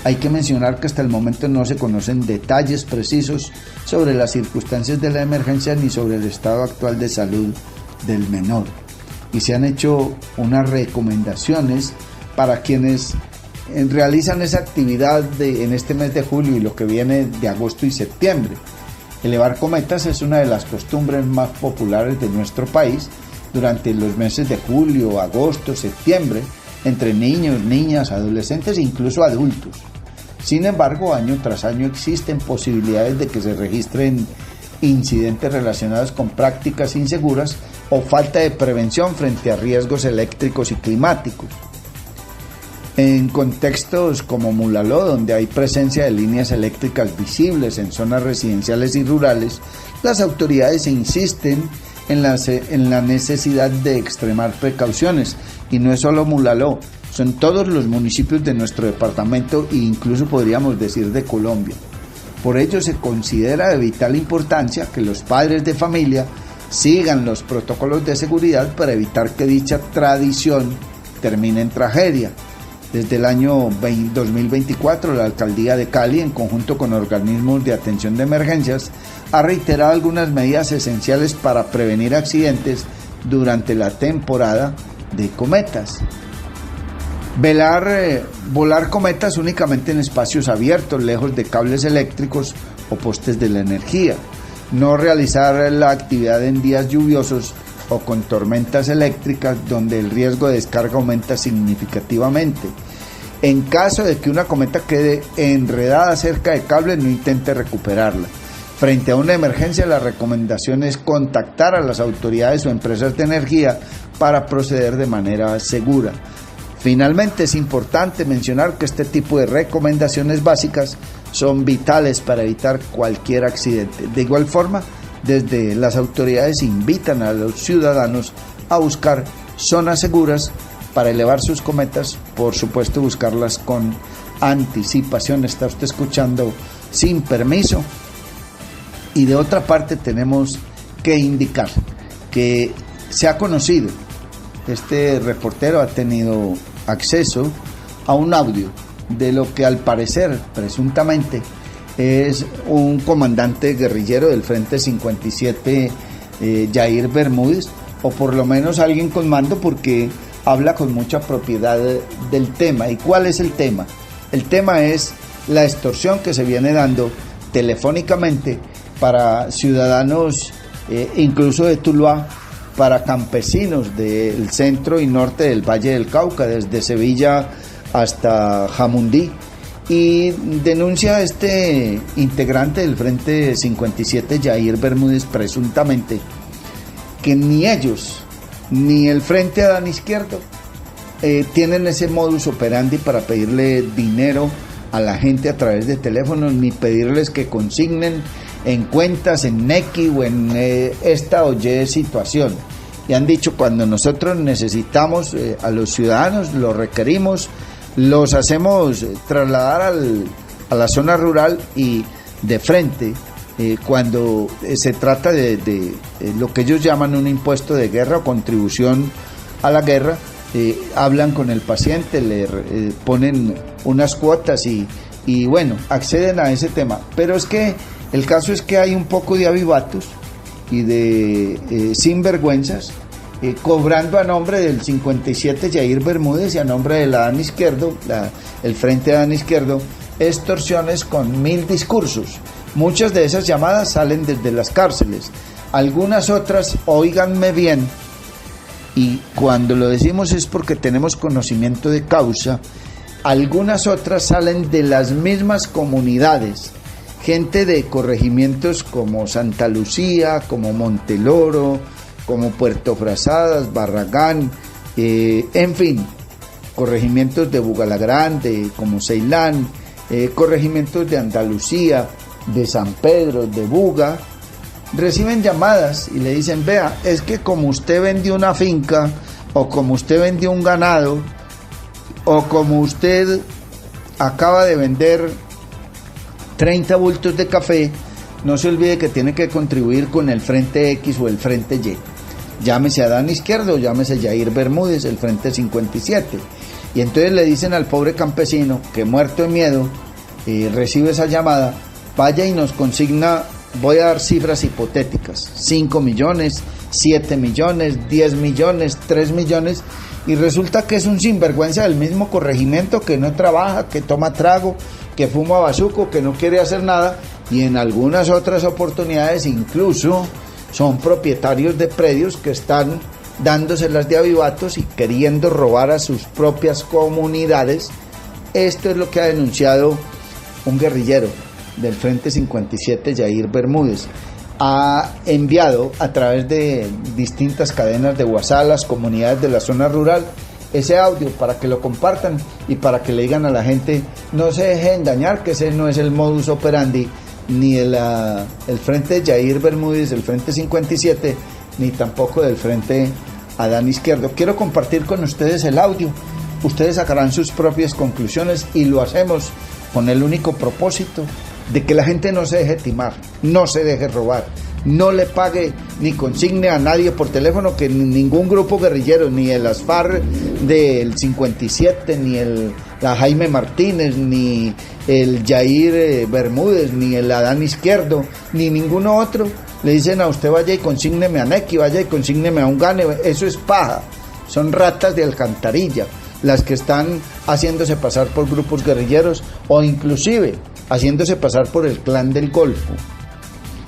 Hay que mencionar que hasta el momento no se conocen detalles precisos sobre las circunstancias de la emergencia ni sobre el estado actual de salud del menor, y se han hecho unas recomendaciones para quienes realizan esa actividad en este mes de julio y lo que viene de agosto y septiembre. Elevar cometas es una de las costumbres más populares de nuestro país durante los meses de julio, agosto, septiembre, entre niños, niñas, adolescentes e incluso adultos. Sin embargo, año tras año existen posibilidades de que se registren incidentes relacionados con prácticas inseguras o falta de prevención frente a riesgos eléctricos y climáticos. En contextos como Mulaló, donde hay presencia de líneas eléctricas visibles en zonas residenciales y rurales, las autoridades insisten en la necesidad de extremar precauciones, y no es solo Mulaló, son todos los municipios de nuestro departamento e incluso podríamos decir de Colombia. Por ello se considera de vital importancia que los padres de familia sigan los protocolos de seguridad para evitar que dicha tradición termine en tragedia. Desde el año 2024, la Alcaldía de Cali, en conjunto con organismos de atención de emergencias, ha reiterado algunas medidas esenciales para prevenir accidentes durante la temporada de cometas. Volar cometas únicamente en espacios abiertos, lejos de cables eléctricos o postes de la energía. No realizar la actividad en días lluviosos o con tormentas eléctricas donde el riesgo de descarga aumenta significativamente. En caso de que una cometa quede enredada cerca de cables, no intente recuperarla. Frente a una emergencia, la recomendación es contactar a las autoridades o empresas de energía para proceder de manera segura. Finalmente, es importante mencionar que este tipo de recomendaciones básicas son vitales para evitar cualquier accidente. De igual forma, desde las autoridades invitan a los ciudadanos a buscar zonas seguras para elevar sus cometas, por supuesto buscarlas con anticipación. Está usted escuchando Sin Permiso. Y de otra parte tenemos que indicar que se ha conocido, este reportero ha tenido acceso a un audio de lo que al parecer, presuntamente, es un comandante guerrillero del Frente 57, Yair Bermúdez, o por lo menos alguien con mando, porque habla con mucha propiedad del tema. ¿Y cuál es el tema? El tema es la extorsión que se viene dando telefónicamente para ciudadanos, incluso de Tuluá, para campesinos del centro y norte del Valle del Cauca, desde Sevilla hasta Jamundí. Y denuncia este integrante del Frente 57, Yair Bermúdez, presuntamente, que ni ellos ni el Frente Adán Izquierdo tienen ese modus operandi para pedirle dinero a la gente a través de teléfonos, ni pedirles que consignen en cuentas, en Nequi o en esta o Y situación. Y han dicho, cuando nosotros necesitamos a los ciudadanos, los requerimos, los hacemos trasladar a la zona rural, y de frente, cuando se trata de lo que ellos llaman un impuesto de guerra o contribución a la guerra, hablan con el paciente, le ponen unas cuotas y bueno, acceden a ese tema. Pero es que el caso es que hay un poco de avivatos y de sinvergüenzas cobrando a nombre del 57 Yair Bermúdez y a nombre del Adán Izquierdo, el Frente Adán Izquierdo, extorsiones con 1000 discursos. Muchas de esas llamadas salen desde las cárceles, algunas otras, óiganme bien, y cuando lo decimos es porque tenemos conocimiento de causa, algunas otras salen de las mismas comunidades, gente de corregimientos como Santa Lucía, como Monteloro, como Puerto Frazadas, Barragán, en fin, corregimientos de Bugalagrande, como Ceilán, corregimientos de Andalucía, de San Pedro, de Buga, reciben llamadas y le dicen, vea, es que como usted vendió una finca, o como usted vendió un ganado, o como usted acaba de vender 30 bultos de café, no se olvide que tiene que contribuir con el Frente X o el Frente Y. Llámese Adán Izquierdo, llámese Yair Bermúdez, el Frente 57. Y entonces le dicen al pobre campesino que, muerto de miedo, recibe esa llamada, vaya y nos consigna, voy a dar cifras hipotéticas, 5 millones, 7 millones, 10 millones, 3 millones, y resulta que es un sinvergüenza del mismo corregimiento que no trabaja, que toma trago, que fuma bazuco, que no quiere hacer nada, y en algunas otras oportunidades incluso son propietarios de predios que están dándoselas de avivatos y queriendo robar a sus propias comunidades. Esto es lo que ha denunciado un guerrillero del Frente 57, Yair Bermúdez. Ha enviado a través de distintas cadenas de WhatsApp a las comunidades de la zona rural ese audio para que lo compartan y para que le digan a la gente, no se deje engañar, que ese no es el modus operandi ni el Frente Yair Bermúdez, el Frente 57, ni tampoco del Frente Adán Izquierdo. Quiero compartir con ustedes el audio, ustedes sacarán sus propias conclusiones y lo hacemos con el único propósito de que la gente no se deje timar, no se deje robar, no le pague ni consigne a nadie por teléfono, que ningún grupo guerrillero, ni el ASFAR del 57, ni la Jaime Martínez, ni el Yair Bermúdez, ni el Adán Izquierdo, ni ninguno otro, le dicen a usted vaya y consígneme a Nequi, vaya y consígneme a un Gane. Eso es paja, son ratas de alcantarilla las que están haciéndose pasar por grupos guerrilleros o inclusive haciéndose pasar por el Clan del Golfo.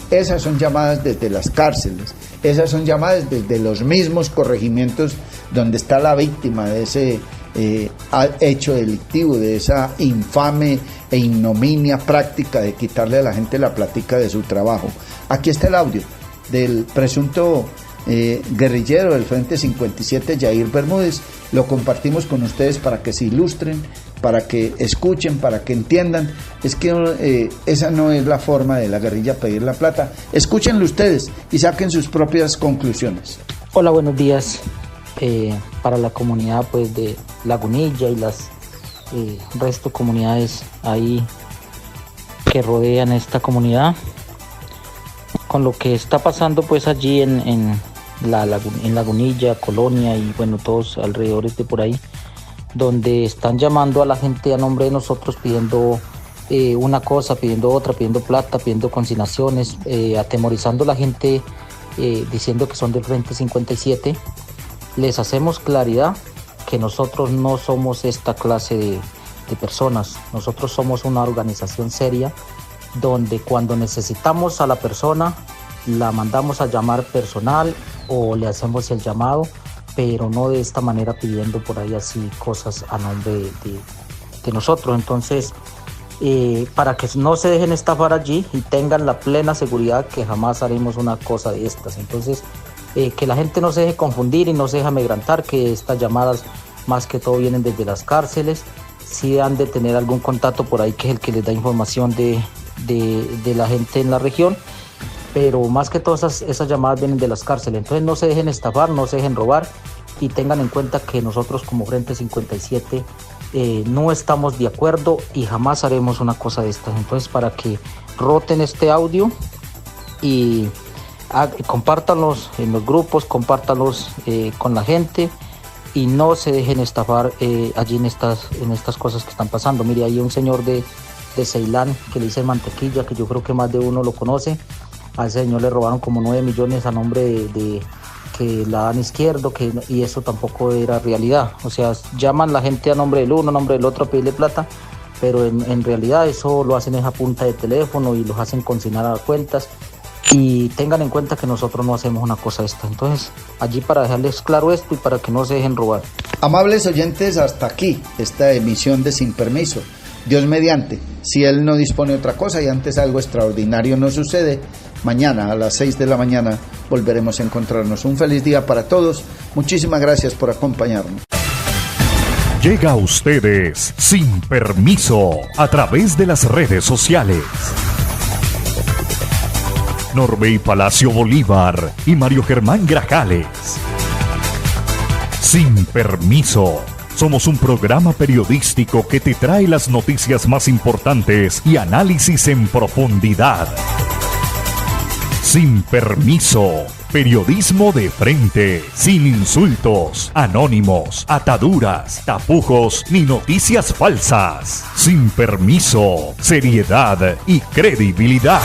Esas son llamadas desde las cárceles, esas son llamadas desde los mismos corregimientos donde está la víctima de ese hecho delictivo, de esa infame e ignominia práctica de quitarle a la gente la platica de su trabajo. Aquí está el audio del presunto guerrillero del Frente 57, Yair Bermúdez. Lo compartimos con ustedes para que se ilustren, para que escuchen, para que entiendan. Es que esa no es la forma de la guerrilla pedir la plata. Escúchenlo ustedes y saquen sus propias conclusiones. Hola, buenos días. Para la comunidad pues de Lagunilla y las resto comunidades ahí que rodean esta comunidad, con lo que está pasando pues allí en Lagunilla, Colonia y bueno, todos alrededores de por ahí, donde están llamando a la gente a nombre de nosotros pidiendo una cosa, pidiendo otra, pidiendo plata, pidiendo consignaciones, atemorizando a la gente, diciendo que son del Frente 57. Les hacemos claridad que nosotros no somos esta clase de personas. Nosotros somos una organización seria donde cuando necesitamos a la persona la mandamos a llamar personal o le hacemos el llamado, pero no de esta manera pidiendo por ahí así cosas a nombre de nosotros. Entonces, para que no se dejen estafar allí y tengan la plena seguridad que jamás haremos una cosa de estas. Entonces, que la gente no se deje confundir y no se deje amedrentar, que estas llamadas más que todo vienen desde las cárceles. Sí han de tener algún contacto por ahí que es el que les da información de la gente en la región, pero más que todas esas llamadas vienen de las cárceles. Entonces no se dejen estafar, no se dejen robar y tengan en cuenta que nosotros como Frente 57 no estamos de acuerdo y jamás haremos una cosa de estas. Entonces, para que roten este audio y compártanlos en los grupos, compártanlos con la gente y no se dejen estafar allí en estas cosas que están pasando. Mire, hay un señor de Ceilán que le dice Mantequilla, que yo creo que más de uno lo conoce. A ese señor le robaron como 9 millones a nombre de que la dan izquierdo, y eso tampoco era realidad. O sea, llaman la gente a nombre del uno, a nombre del otro a pedirle plata, pero en realidad eso lo hacen a punta de teléfono y los hacen consignar a cuentas. Y tengan en cuenta que nosotros no hacemos una cosa de esta. Entonces, allí para dejarles claro esto y para que no se dejen robar. Amables oyentes, hasta aquí esta emisión de Sin Permiso. Dios mediante, si Él no dispone otra cosa y antes algo extraordinario no sucede, mañana a las 6 de la mañana volveremos a encontrarnos. Un feliz día para todos. Muchísimas gracias por acompañarnos. Llega a ustedes Sin Permiso a través de las redes sociales. Norbey Palacio Bolívar y Mario Germán Grajales. Sin Permiso. Somos un programa periodístico que te trae las noticias más importantes y análisis en profundidad. Sin Permiso. Periodismo de frente, sin insultos, anónimos, ataduras, tapujos ni noticias falsas. Sin Permiso. Seriedad y credibilidad.